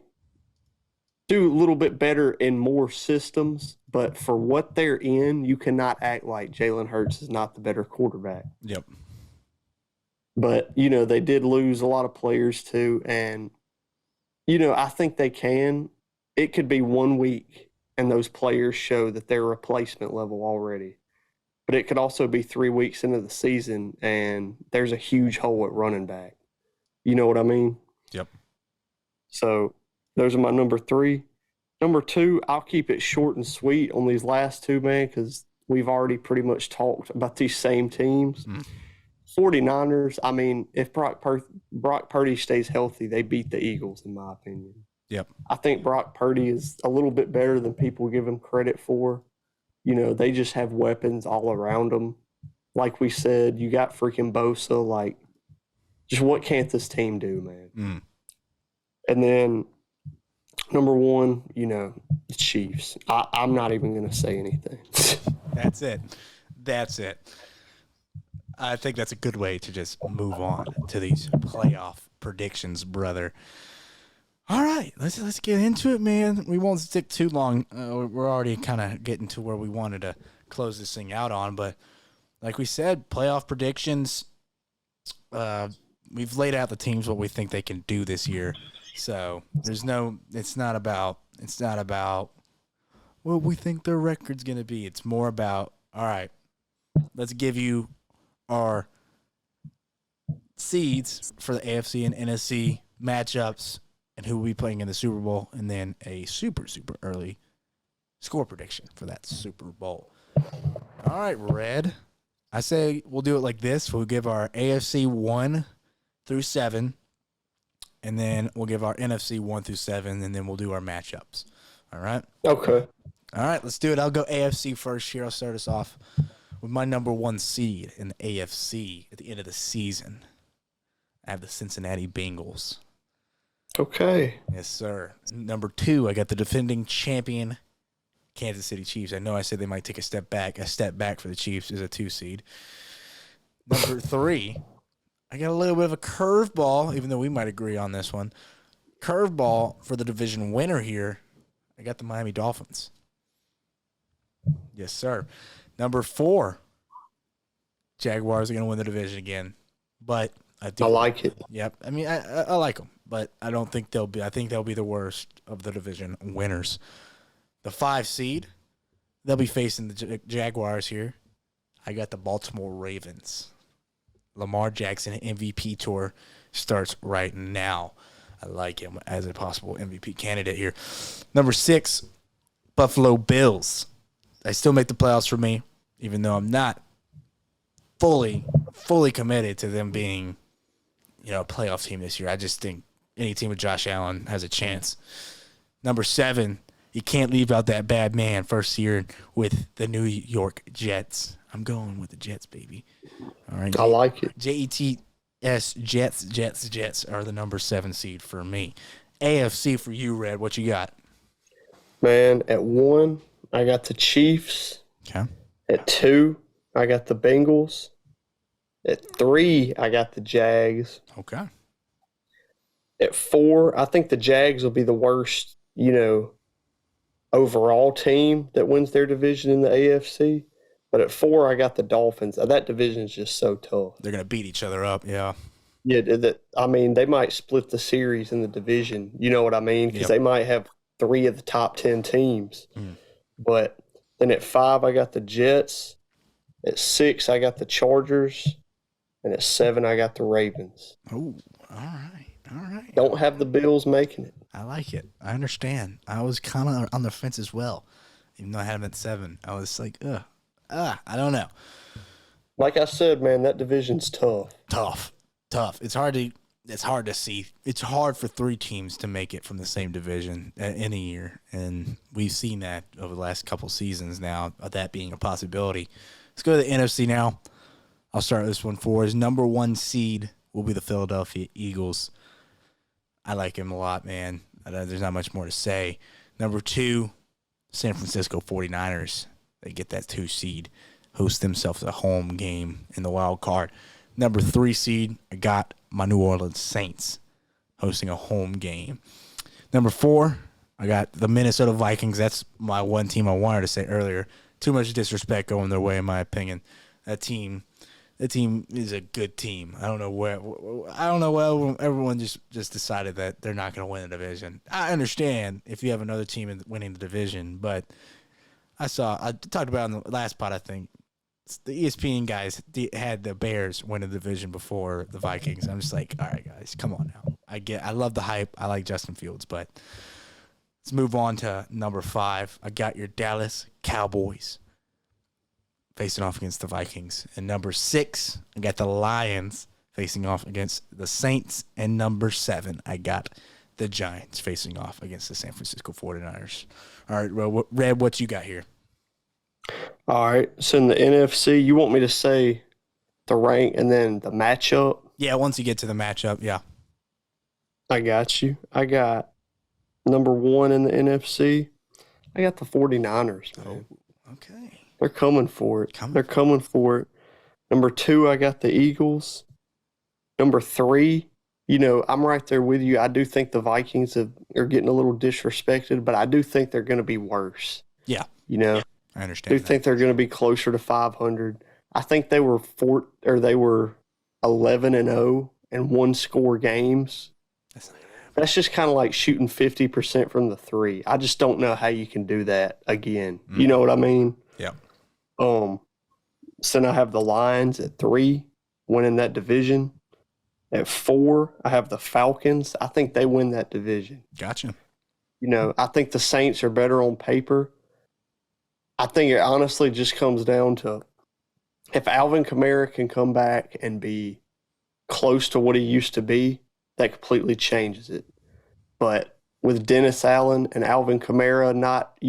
Speaker 3: do a little bit better in more systems, but for what they're in, you cannot act like Jalen Hurts is not the better quarterback.
Speaker 2: Yep.
Speaker 3: But, they did lose a lot of players too. And, I think they can. It could be 1 week and those players show that they're replacement level already. But it could also be 3 weeks into the season and there's a huge hole at running back. You know what I mean?
Speaker 2: Yep.
Speaker 3: So those are my number 3. Number 2, I'll keep it short and sweet on these last 2, man, because we've already pretty much talked about these same teams. 49ers, I mean, if Brock Purdy stays healthy, they beat the Eagles, in my opinion.
Speaker 2: Yep.
Speaker 3: I think Brock Purdy is a little bit better than people give him credit for. They just have weapons all around them. Like we said, you got freaking Bosa. Like, just what can't this team do, man? And then number 1, the Chiefs. I'm not even going to say anything.
Speaker 2: That's it. I think that's a good way to just move on to these playoff predictions, brother. All right, let's get into it, man. We won't stick too long. We're already kind of getting to where we wanted to close this thing out on, but like we said, playoff predictions. We've laid out the teams what we think they can do this year. So it's not about what we think their record's gonna be. It's more about, all right, let's give you our seeds for the AFC and NFC matchups and who will be playing in the Super Bowl, and then a super, super early score prediction for that Super Bowl. All right, Red. I say we'll do it like this. We'll give our AFC 1 through 7, and then we'll give our NFC 1 through 7, and then we'll do our matchups. All right?
Speaker 3: Okay.
Speaker 2: All right, let's do it. I'll go AFC first here. I'll start us off with my number 1 seed in the AFC at the end of the season. I have the Cincinnati Bengals.
Speaker 3: Okay.
Speaker 2: Yes, sir. Number 2, I got the defending champion Kansas City Chiefs. I know I said they might take a step back. A step back for the Chiefs is a 2 seed. Number 3, I got a little bit of a curveball, even though we might agree on this one. Curveball for the division winner here. I got the Miami Dolphins. Yes, sir. Number 4, Jaguars are going to win the division again. But I
Speaker 3: like it.
Speaker 2: Yep. I mean, I like them, but I don't think they'll be. I think they'll be the worst of the division winners. The 5 seed, they'll be facing the Jaguars here. I got the Baltimore Ravens. Lamar Jackson MVP tour starts right now. I like him as a possible MVP candidate here. Number 6, Buffalo Bills. They still make the playoffs for me, even though I'm not fully committed to them being, a playoff team this year. I just think any team with Josh Allen has a chance. Number 7, you can't leave out that bad man first year with the New York Jets. I'm going with the Jets, baby. All right.
Speaker 3: I like it.
Speaker 2: Jets, Jets are the number 7 seed for me. AFC for you, Red. What you got?
Speaker 3: Man, at 1, I got the Chiefs.
Speaker 2: Okay.
Speaker 3: At 2, I got the Bengals. At 3, I got the Jags.
Speaker 2: Okay.
Speaker 3: At 4, I think the Jags will be the worst, overall team that wins their division in the AFC. But at 4, I got the Dolphins. That division is just so tough.
Speaker 2: They're going to beat each other up, yeah.
Speaker 3: Yeah, they might split the series in the division. You know what I mean? Because they might have 3 of the top 10 teams. But then at 5, I got the Jets. At 6, I got the Chargers. And at 7, I got the Ravens.
Speaker 2: Oh, all right.
Speaker 3: Don't have the Bills making it.
Speaker 2: I like it. I understand. I was kind of on the fence as well. Even though I had them at 7. I was like, I don't know.
Speaker 3: Like I said, man, that division's tough.
Speaker 2: Tough. tough. It's hard to see. It's hard for three teams to make it from the same division in a year, and we've seen that over the last couple seasons now, that being a possibility. Let's go to the NFC now. I'll start this one for us. Number 1 seed will be the Philadelphia Eagles. I like him a lot, man. There's not much more to say. Number 2, San Francisco 49ers. They get that 2 seed, host themselves a home game in the wild card. Number 3 seed, I got my New Orleans Saints hosting a home game. Number 4, I got the Minnesota Vikings. That's my one team I wanted to say earlier. Too much disrespect going their way, in my opinion. That team is a good team. I don't know why everyone just decided that they're not going to win the division. I understand if you have another team winning the division, but I talked about in the last pod, I think, the ESPN guys had the Bears win the division before the Vikings. I'm just like, all right, guys, come on now. I love the hype. I like Justin Fields, but let's move on to number 5. I got your Dallas Cowboys facing off against the Vikings. And number 6, I got the Lions facing off against the Saints. And number 7, I got the Giants facing off against the San Francisco 49ers. All right, Red, what you got here?
Speaker 3: All right. So in the NFC, you want me to say the rank and then the matchup?
Speaker 2: Yeah, once you get to the matchup, yeah.
Speaker 3: I got you. I got number 1 in the NFC. I got the 49ers, man.
Speaker 2: Oh, okay.
Speaker 3: They're coming for it. They're coming for it. Number 2, I got the Eagles. Number 3, I'm right there with you. I do think the Vikings are getting a little disrespected, but I do think they're going to be worse.
Speaker 2: Yeah.
Speaker 3: Yeah.
Speaker 2: I understand.
Speaker 3: I do think they're going to be closer to 500. I think they were 11-0 in one-score games. That's just kind of like shooting 50% from the 3. I just don't know how you can do that again. You know what I mean?
Speaker 2: Yeah.
Speaker 3: So now I have the Lions at 3, winning that division. At 4, I have the Falcons. I think they win that division.
Speaker 2: Gotcha.
Speaker 3: I think the Saints are better on paper. I think it honestly just comes down to if Alvin Kamara can come back and be close to what he used to be, that completely changes it. But with Dennis Allen and Alvin Kamara not,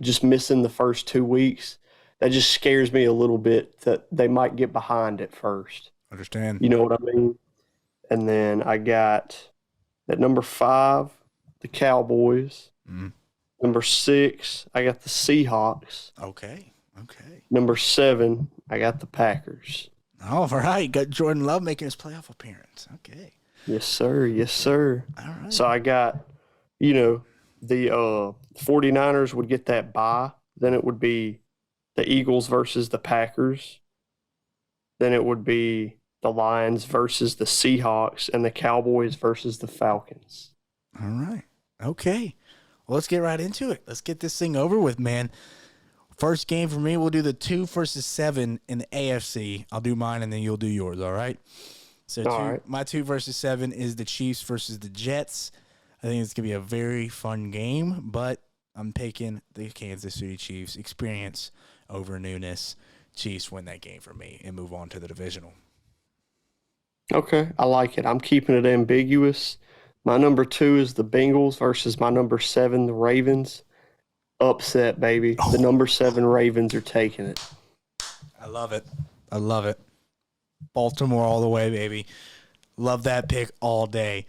Speaker 3: just missing the first 2 weeks, that just scares me a little bit that they might get behind at first.
Speaker 2: Understand.
Speaker 3: You know what I mean? And then I got at number 5, the Cowboys. Number 6, I got the Seahawks.
Speaker 2: Okay.
Speaker 3: Number 7, I got the Packers.
Speaker 2: All right. Got Jordan Love making his playoff appearance. Okay.
Speaker 3: Yes, sir. Yes, sir.
Speaker 2: All right.
Speaker 3: So I got, the 49ers would get that bye. Then it would be the Eagles versus the Packers. Then it would be the Lions versus the Seahawks and the Cowboys versus the Falcons.
Speaker 2: All right. Okay. Well, let's get right into it. Let's get this thing over with, man. First game for me, we'll do the 2 versus 7 in the AFC. I'll do mine, and then you'll do yours, all right? So my 2 versus 7 is the Chiefs versus the Jets. I think it's going to be a very fun game, but I'm taking the Kansas City Chiefs experience over newness. Chiefs win that game for me and move on to the divisional.
Speaker 3: Okay, I like it. I'm keeping it ambiguous. My number 2 is the Bengals versus my number 7, the Ravens. Upset, baby. The number 7 Ravens are taking it.
Speaker 2: I love it. Baltimore all the way, baby. Love that pick all day.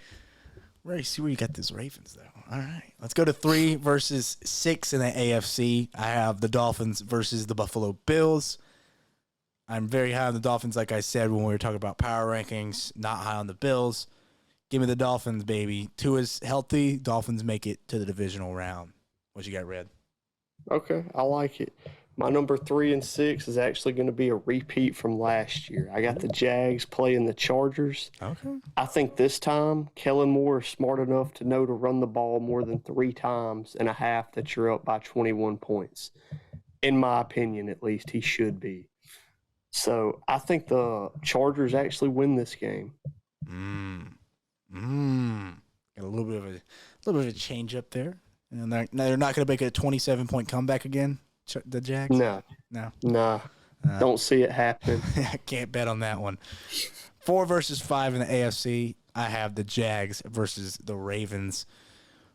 Speaker 2: Ready to see where you got these Ravens, though. All right. Let's go to 3 versus 6 in the AFC. I have the Dolphins versus the Buffalo Bills. I'm very high on the Dolphins, like I said, when we were talking about power rankings. Not high on the Bills. Give me the Dolphins, baby. Tua's healthy. Dolphins make it to the divisional round. What you got, Red?
Speaker 3: Okay, I like it. My number 3 and 6 is actually going to be a repeat from last year. I got the Jags playing the Chargers.
Speaker 2: Okay.
Speaker 3: I think this time Kellen Moore is smart enough to know to run the ball more than 3 times in a half that you're up by 21 points. In my opinion, at least, he should be. So I think the Chargers actually win this game.
Speaker 2: Got a little bit of a change up there. And they're not going to make a 27-point comeback again, the Jags?
Speaker 3: No. Don't see it happening.
Speaker 2: I can't bet on that one. 4 versus 5 in the AFC. I have the Jags versus the Ravens.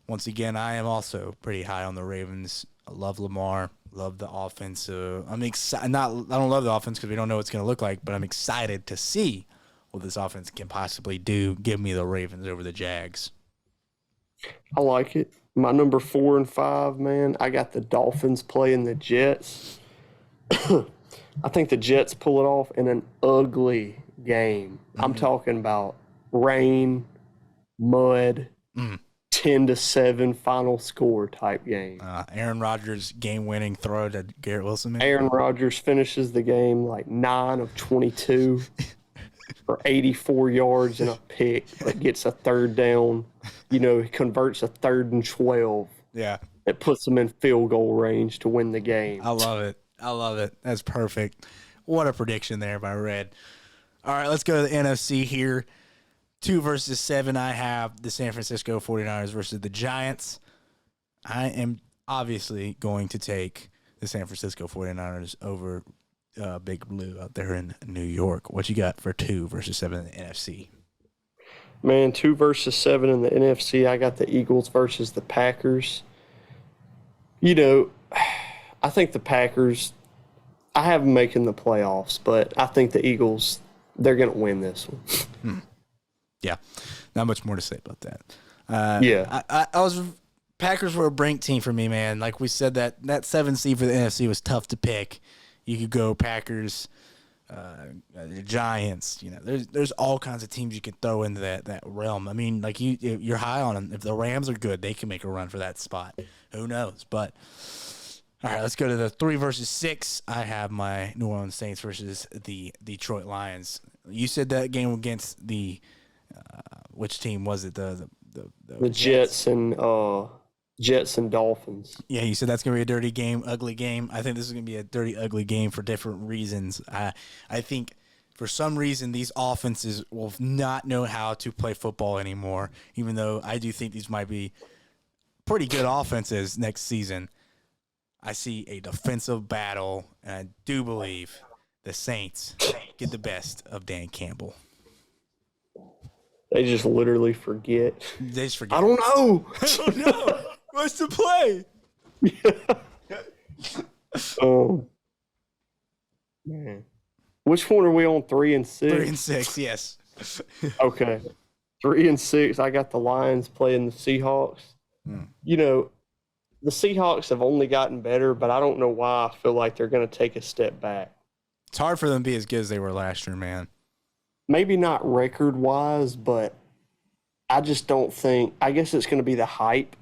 Speaker 2: Once again, I am also pretty high on the Ravens. I love Lamar. Love the offense. I'm excited. I don't love the offense because we don't know what it's going to look like, but I'm excited to see what this offense can possibly do. Give me the Ravens over the Jags.
Speaker 3: I like it. My number 4 and 5, man, I got the Dolphins playing the Jets. I think the Jets pull it off in an ugly game. I'm talking about rain, mud, 10-7 final score type game.
Speaker 2: Aaron Rodgers game-winning throw to Garrett Wilson. Man.
Speaker 3: Aaron Rodgers finishes the game like 9 of 22 for 84 yards and a pick, but gets a third down. He converts a 3rd and 12.
Speaker 2: Yeah.
Speaker 3: It puts them in field goal range to win the game.
Speaker 2: I love it. That's perfect. What a prediction there by Red. All right, let's go to the NFC here. 2 versus 7, I have the San Francisco 49ers versus the Giants. I am obviously going to take the San Francisco 49ers over Big Blue out there in New York. What you got for 2 versus 7 in the NFC?
Speaker 3: Man, 2 versus 7 in the NFC. I got the Eagles versus the Packers. I think the Packers, I have them making the playoffs, but I think the Eagles, they're going to win this one.
Speaker 2: Yeah, not much more to say about that. Packers were a brink team for me, man. Like we said, that 7 seed for the NFC was tough to pick. You could go Packers, the Giants. There's all kinds of teams you could throw into that realm. I mean, like you're high on them. If the Rams are good, they can make a run for that spot. Who knows? But all right, let's go to the 3 versus 6. I have my New Orleans Saints versus the Detroit Lions. You said that game against the which team was it? The
Speaker 3: Jets and Dolphins.
Speaker 2: Yeah, you said that's gonna be a dirty game, ugly game. I think this is gonna be a dirty, ugly game for different reasons. I think for some reason these offenses will not know how to play football anymore. Even though I do think these might be pretty good offenses next season. I see a defensive battle, and I do believe the Saints get the best of Dan Campbell.
Speaker 3: They just literally forget.
Speaker 2: They just forget.
Speaker 3: I don't know.
Speaker 2: What's the play?
Speaker 3: Man. Which one are we on? 3 and 6?
Speaker 2: 3 and 6, yes.
Speaker 3: Okay. 3 and 6. I got the Lions playing the Seahawks. The Seahawks have only gotten better, but I don't know why I feel like they're going to take a step back.
Speaker 2: It's hard for them to be as good as they were last year, man.
Speaker 3: Maybe not record-wise, but I just don't think – I guess it's going to be the hype.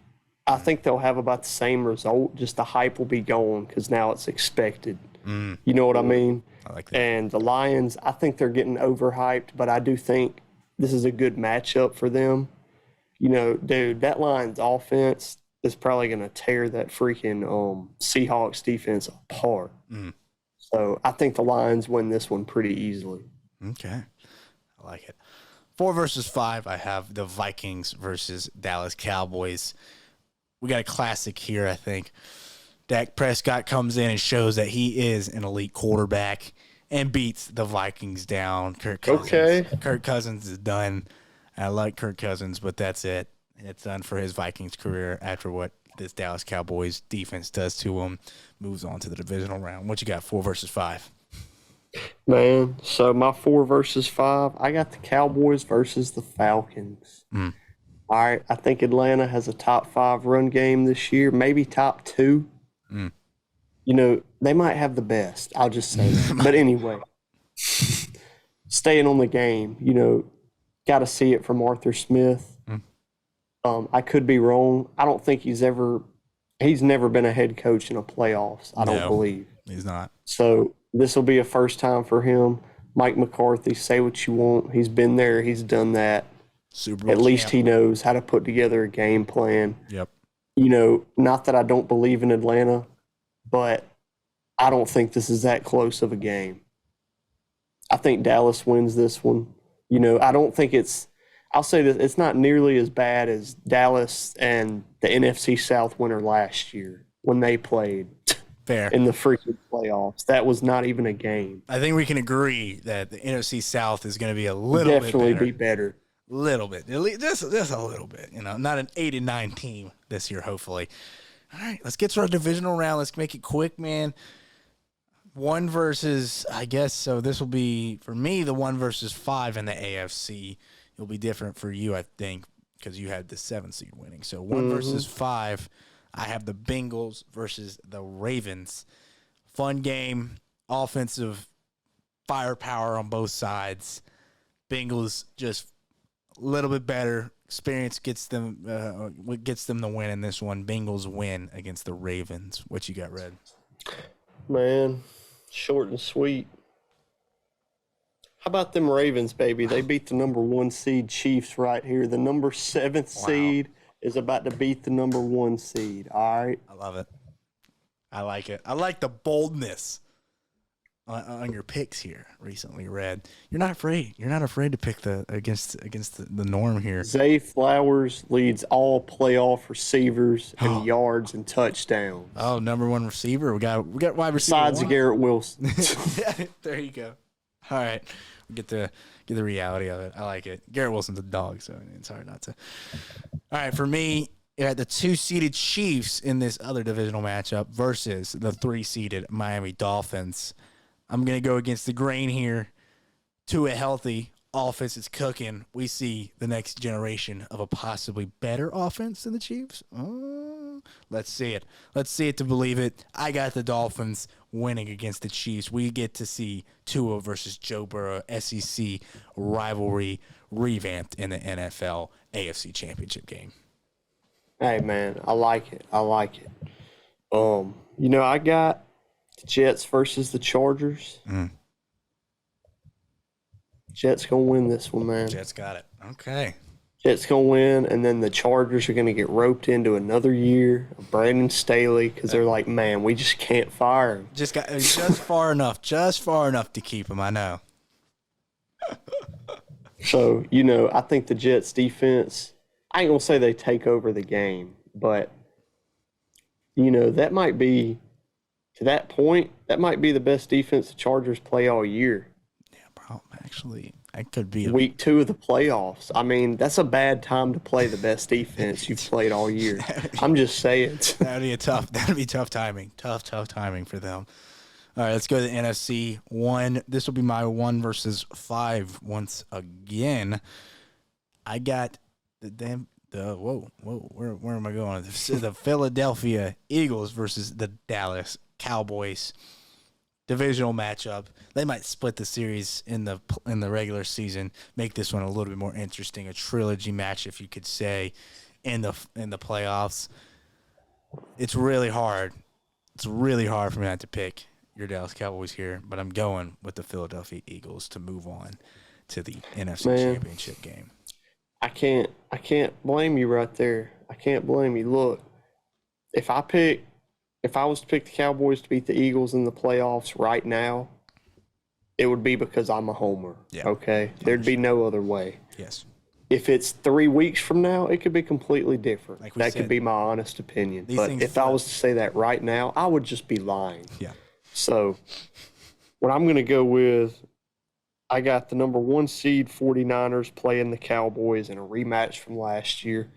Speaker 3: I think they'll have about the same result, just the hype will be gone because now it's expected. You know what I mean?
Speaker 2: I like that.
Speaker 3: And the Lions, I think they're getting overhyped, but I do think this is a good matchup for them. Dude, that Lions offense is probably going to tear that freaking Seahawks defense apart. So I think the Lions win this one pretty easily.
Speaker 2: Okay. I like it. 4 versus 5, I have the Vikings versus Dallas Cowboys. We got a classic here, I think. Dak Prescott comes in and shows that he is an elite quarterback and beats the Vikings down. Kirk Cousins is done. I like Kirk Cousins, but that's it. It's done for his Vikings career after what this Dallas Cowboys defense does to him. Moves on to the divisional round. What you got, 4 versus 5?
Speaker 3: Man, so my 4 versus 5, I got the Cowboys versus the Falcons. All right, I think Atlanta has a top 5 run game this year, maybe top 2. They might have the best. I'll just say that. But anyway, staying on the game, got to see it from Arthur Smith. I could be wrong. I don't think he's never been a head coach in a playoffs. I don't believe.
Speaker 2: He's not.
Speaker 3: So this will be a first time for him. Mike McCarthy, say what you want. He's been there. He's done that.
Speaker 2: Super Bowl
Speaker 3: At least
Speaker 2: champ.
Speaker 3: he knows how to put together a game plan.
Speaker 2: Yep.
Speaker 3: Not that I don't believe in Atlanta, but I don't think this is that close of a game. I think Dallas wins this one. I don't think I'll say that it's not nearly as bad as Dallas and the NFC South winner last year when they played.
Speaker 2: Fair.
Speaker 3: in the freaking playoffs. That was not even a game.
Speaker 2: I think we can agree that the NFC South is going to be a little
Speaker 3: Definitely
Speaker 2: bit better.
Speaker 3: be better.
Speaker 2: Little bit. At least just a little bit. Not an 8-9 team this year, hopefully. All right, let's get to our divisional round. Let's make it quick, man. One versus, I guess, so this will be, for me, the 1 versus 5 in the AFC. It'll be different for you, I think, because you had the 7 seed winning. So 1 versus 5, I have the Bengals versus the Ravens. Fun game, offensive firepower on both sides. Bengals just a little bit better. Experience gets them the win in this one. Bengals win against the Ravens. What you got, Red?
Speaker 3: Man, short and sweet. How about them Ravens, baby? They beat the number 1 seed Chiefs right here. The number 7th seed is about to beat the number 1 seed. All right.
Speaker 2: I love it. I like it. I like the boldness on your picks here recently, Red. You're not afraid. You're not afraid to pick against the norm here.
Speaker 3: Zay Flowers leads all playoff receivers in yards and touchdowns.
Speaker 2: Oh, number 1 receiver. We got wide receiver.
Speaker 3: Besides Garrett Wilson.
Speaker 2: There you go. All right. We get the reality of it. I like it. Garrett Wilson's a dog, so it's hard not to. All right, for me, you had the 2-seeded Chiefs in this other divisional matchup versus the 3-seeded Miami Dolphins. I'm going to go against the grain here. To a healthy offense is cooking. We see the next generation of a possibly better offense than the Chiefs. Let's see it. Let's see it to believe it. I got the Dolphins winning against the Chiefs. We get to see Tua versus Joe Burrow, SEC rivalry revamped in the NFL AFC Championship game.
Speaker 3: Hey, man, I like it. I like it. I got the Jets versus the Chargers. Jets going to win this one, man.
Speaker 2: Jets got it. Okay.
Speaker 3: Jets going to win, and then the Chargers are going to get roped into another year of Brandon Staley because they're like, man, we just can't fire him.
Speaker 2: Just far enough to keep him, I know.
Speaker 3: So, I think the Jets defense, I ain't going to say they take over the game, but, that might be, to that point, that might be the best defense the Chargers play all year.
Speaker 2: Yeah, bro, actually, that could be
Speaker 3: week 2 of the playoffs. I mean, that's a bad time to play the best defense you've played all year. I'm just saying.
Speaker 2: That'd be tough timing. Tough timing for them. All right, let's go to the NFC. This will be my 1 versus 5 once again. I got where am I going? The Philadelphia Eagles versus the Dallas Cowboys. Divisional matchup. They might split the series in the regular season, make this one a little bit more interesting, a trilogy match, if you could say, in the playoffs. It's really hard. It's really hard for me not to pick your Dallas Cowboys here, but I'm going with the Philadelphia Eagles to move on to the NFC Championship game.
Speaker 3: I can't blame you right there. I can't blame you. Look, if I was to pick the Cowboys to beat the Eagles in the playoffs right now, it would be because I'm a homer.
Speaker 2: Yeah.
Speaker 3: Okay? There'd be no other way.
Speaker 2: Yes.
Speaker 3: If it's 3 weeks from now, it could be completely different. That could be my honest opinion. But if I was to say that right now, I would just be lying.
Speaker 2: Yeah.
Speaker 3: So what I'm going to go with, I got the number 1 seed 49ers playing the Cowboys in a rematch from last year.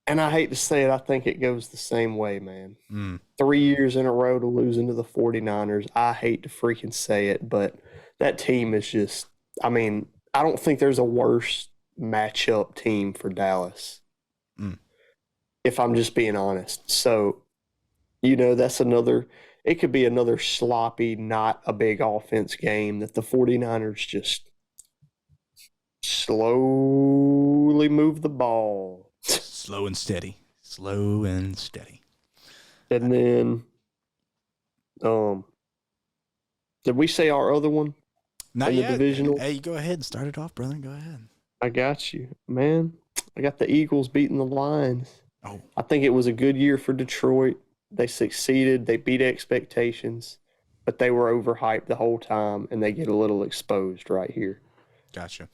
Speaker 3: And I hate to say it, I think it goes the same way, man. 3 years in a row to losing to the 49ers. I hate to freaking say it, but that team is just, I mean, I don't think there's a worse matchup team for Dallas, if I'm just being honest. So, that's it could be another sloppy, not a big offense game that the 49ers just slowly move the ball.
Speaker 2: Slow and steady.
Speaker 3: And then, did we say our other one?
Speaker 2: Not yet.
Speaker 3: The divisional?
Speaker 2: Hey, go ahead and start it off, brother. Go ahead.
Speaker 3: I got you, man. I got the Eagles beating the Lions.
Speaker 2: Oh.
Speaker 3: I think it was a good year for Detroit. They succeeded. They beat expectations, but they were overhyped the whole time, and they get a little exposed right here.
Speaker 2: Gotcha.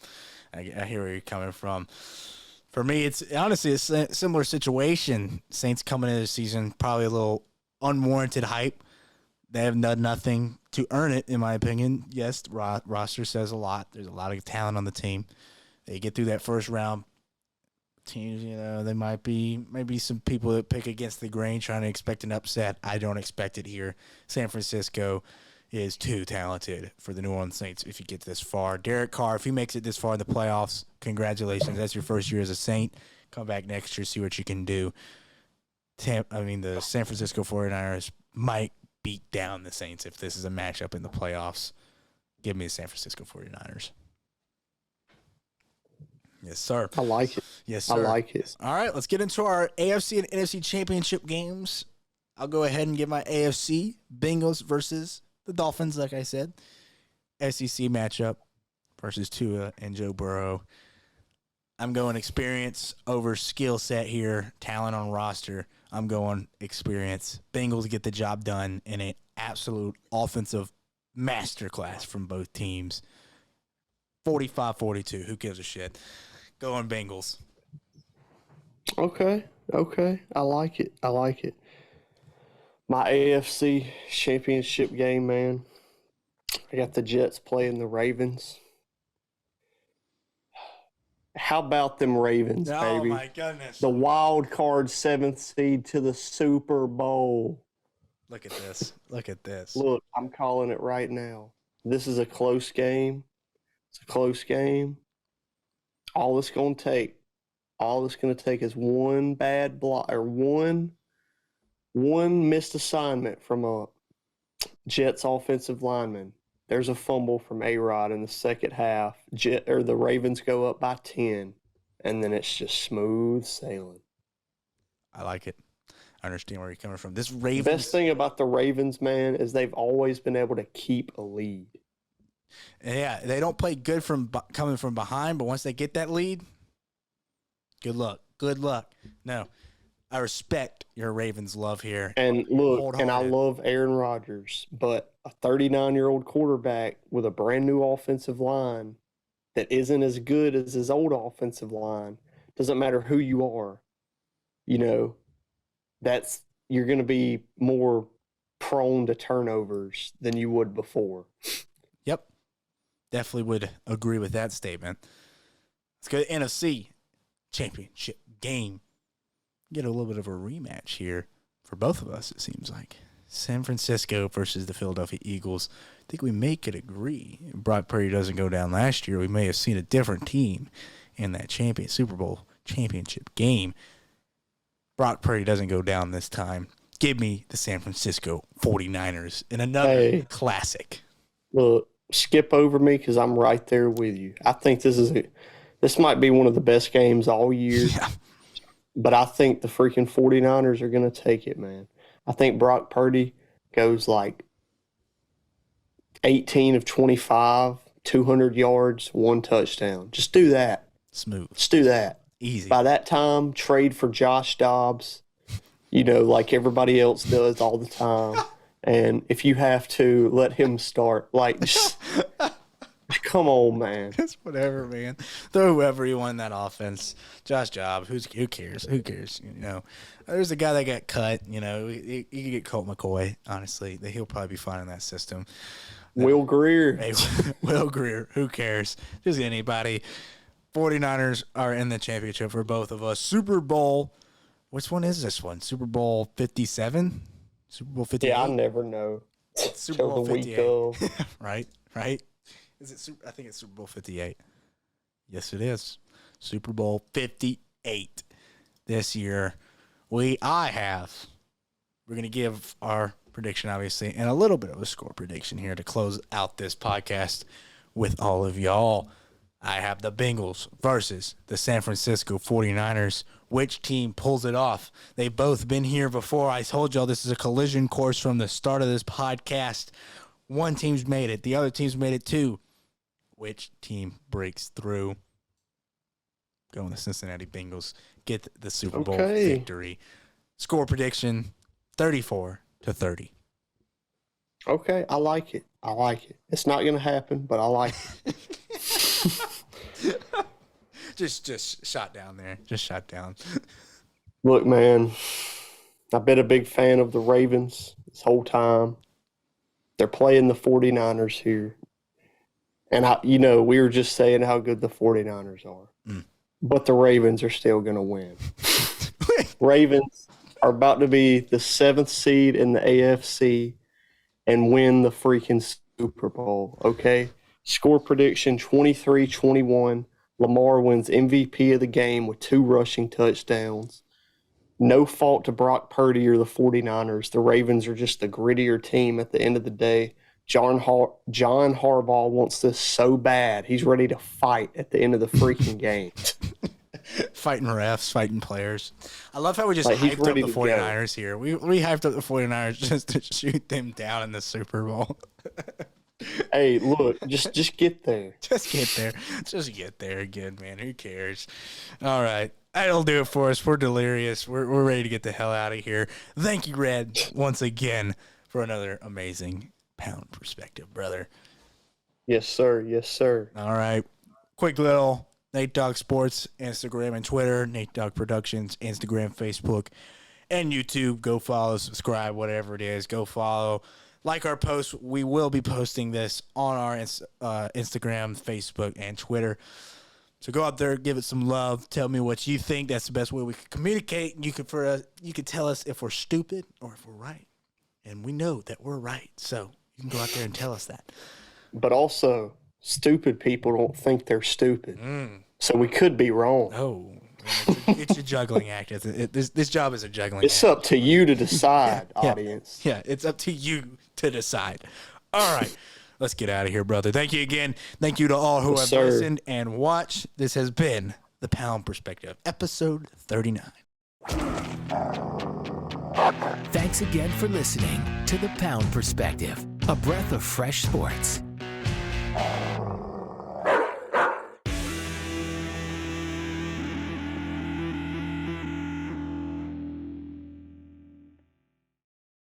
Speaker 2: I hear where you're coming from. For me, it's honestly a similar situation. Saints coming into the season probably a little unwarranted hype. They have done nothing to earn it, in my opinion. Yes, roster says a lot. There's a lot of talent on the team. They get through that first round. Teams, they might be maybe some people that pick against the grain trying to expect an upset. I don't expect it here. San Francisco is too talented for the New Orleans Saints if you get this far. Derek Carr, if he makes it this far in the playoffs, congratulations. That's your first year as a Saint. Come back next year, see what you can do. The San Francisco 49ers might beat down the Saints if this is a matchup in the playoffs. Give me the San Francisco 49ers. Yes, sir.
Speaker 3: I like it.
Speaker 2: Yes, sir.
Speaker 3: I like it.
Speaker 2: All right, let's get into our AFC and NFC championship games. I'll go ahead and give my AFC. Bengals versus the Dolphins, like I said. SEC matchup versus Tua and Joe Burrow. I'm going experience over skill set here. Talent on roster. I'm going experience. Bengals get the job done in an absolute offensive masterclass from both teams. 45-42. Who gives a shit? Going Bengals.
Speaker 3: Okay. I like it. My AFC championship game, man. I got the Jets playing the Ravens. How about them Ravens, baby?
Speaker 2: Oh, my goodness.
Speaker 3: The wild card 7th seed to the Super Bowl.
Speaker 2: Look at this.
Speaker 3: Look, I'm calling it right now. This is a close game. It's a close game. All it's going to take is one bad block or one missed assignment from a Jets offensive lineman. There's a fumble from A-Rod in the second half. The Ravens go up by 10, and then it's just smooth sailing.
Speaker 2: I like it. I understand where you're coming from. This Ravens.
Speaker 3: The best thing about the Ravens, man, is they've always been able to keep a lead.
Speaker 2: Yeah, they don't play good from coming from behind, but once they get that lead, good luck. No, I respect your Ravens love here.
Speaker 3: And look, I love Aaron Rodgers, but a 39-year-old quarterback with a brand new offensive line that isn't as good as his old offensive line, doesn't matter who you are, you're going to be more prone to turnovers than you would before.
Speaker 2: Yep. Definitely would agree with that statement. Let's go to NFC championship game. Get a little bit of a rematch here for both of us, it seems like. San Francisco versus the Philadelphia Eagles. I think we may could agree. If Brock Purdy doesn't go down last year, we may have seen a different team in that Super Bowl championship game. Brock Purdy doesn't go down this time. Give me the San Francisco 49ers in another classic.
Speaker 3: Look, skip over me because I'm right there with you. I think this might be one of the best games all year.
Speaker 2: Yeah.
Speaker 3: But I think the freaking 49ers are going to take it, man. I think Brock Purdy goes like 18 of 25, 200 yards, 1 touchdown. Just do that.
Speaker 2: Smooth.
Speaker 3: Just do that.
Speaker 2: Easy.
Speaker 3: By that time, trade for Josh Dobbs, like everybody else does all the time. And if you have to, let him start. Just come on, man.
Speaker 2: It's whatever, man. Throw whoever you want in that offense. Josh Dobbs, who cares? Who cares? There's a guy that got cut. You could get Colt McCoy, honestly. He'll probably be fine in that system.
Speaker 3: Will Greer.
Speaker 2: Hey, Will Greer, who cares? Just anybody. 49ers are in the championship for both of us. Super Bowl. Which one is this one? Super Bowl 57? Super Bowl 58?
Speaker 3: Yeah, I never know.
Speaker 2: Super Bowl 58.
Speaker 3: Week
Speaker 2: right? Is it I think it's Super Bowl 58. Yes, it is. Super Bowl 58 this year. We're going to give our prediction, obviously, and a little bit of a score prediction here to close out this podcast with all of y'all. I have the Bengals versus the San Francisco 49ers. Which team pulls it off? They've both been here before. I told y'all this is a collision course from the start of this podcast. One team's made it. The other team's made it too. Which team breaks through? Going the Cincinnati Bengals. Get the Super Bowl victory. Score prediction, 34-30.
Speaker 3: Okay, I like it. It's not going to happen, but I like it.
Speaker 2: just shot down there. Just shot down.
Speaker 3: Look, man, I've been a big fan of the Ravens this whole time. They're playing the 49ers here. And, we were just saying how good the 49ers are. But the Ravens are still going to win. Ravens are about to be the 7th seed in the AFC and win the freaking Super Bowl, okay? Score prediction 23-21. Lamar wins MVP of the game with 2 rushing touchdowns. No fault to Brock Purdy or the 49ers. The Ravens are just the grittier team at the end of the day. John Harbaugh wants this so bad. He's ready to fight at the end of the freaking game.
Speaker 2: Fighting refs, fighting players. I love how we just hyped up the 49ers here. We hyped up the 49ers just to shoot them down in the Super Bowl.
Speaker 3: Hey, look, just get there.
Speaker 2: Just get there. Just get there again, man. Who cares? All right. That'll do it for us. We're delirious. We're ready to get the hell out of here. Thank you, Red, once again, for another amazing Pound Perspective, brother.
Speaker 3: Yes, sir. Yes, sir.
Speaker 2: All right. Quick little Nate Dogg Sports, Instagram and Twitter. Nate Dogg Productions, Instagram, Facebook, and YouTube. Go follow, subscribe, whatever it is. Go follow. Like our posts. We will be posting this on our Instagram, Facebook, and Twitter. So go out there, give it some love. Tell me what you think. That's the best way we can communicate. And you can tell us if we're stupid or if we're right. And we know that we're right. So you can go out there and tell us that.
Speaker 3: But also, stupid people don't think they're stupid. So we could be wrong.
Speaker 2: Oh, it's a juggling act. This job is a juggling act.
Speaker 3: It's up to you to decide, audience.
Speaker 2: Yeah, it's up to you to decide. All right. Let's get out of here, brother. Thank you again. Thank you to all who have listened and watched. This has been The Pound Perspective, episode 39.
Speaker 1: Thanks again for listening to The Pound Perspective, a breath of fresh sports.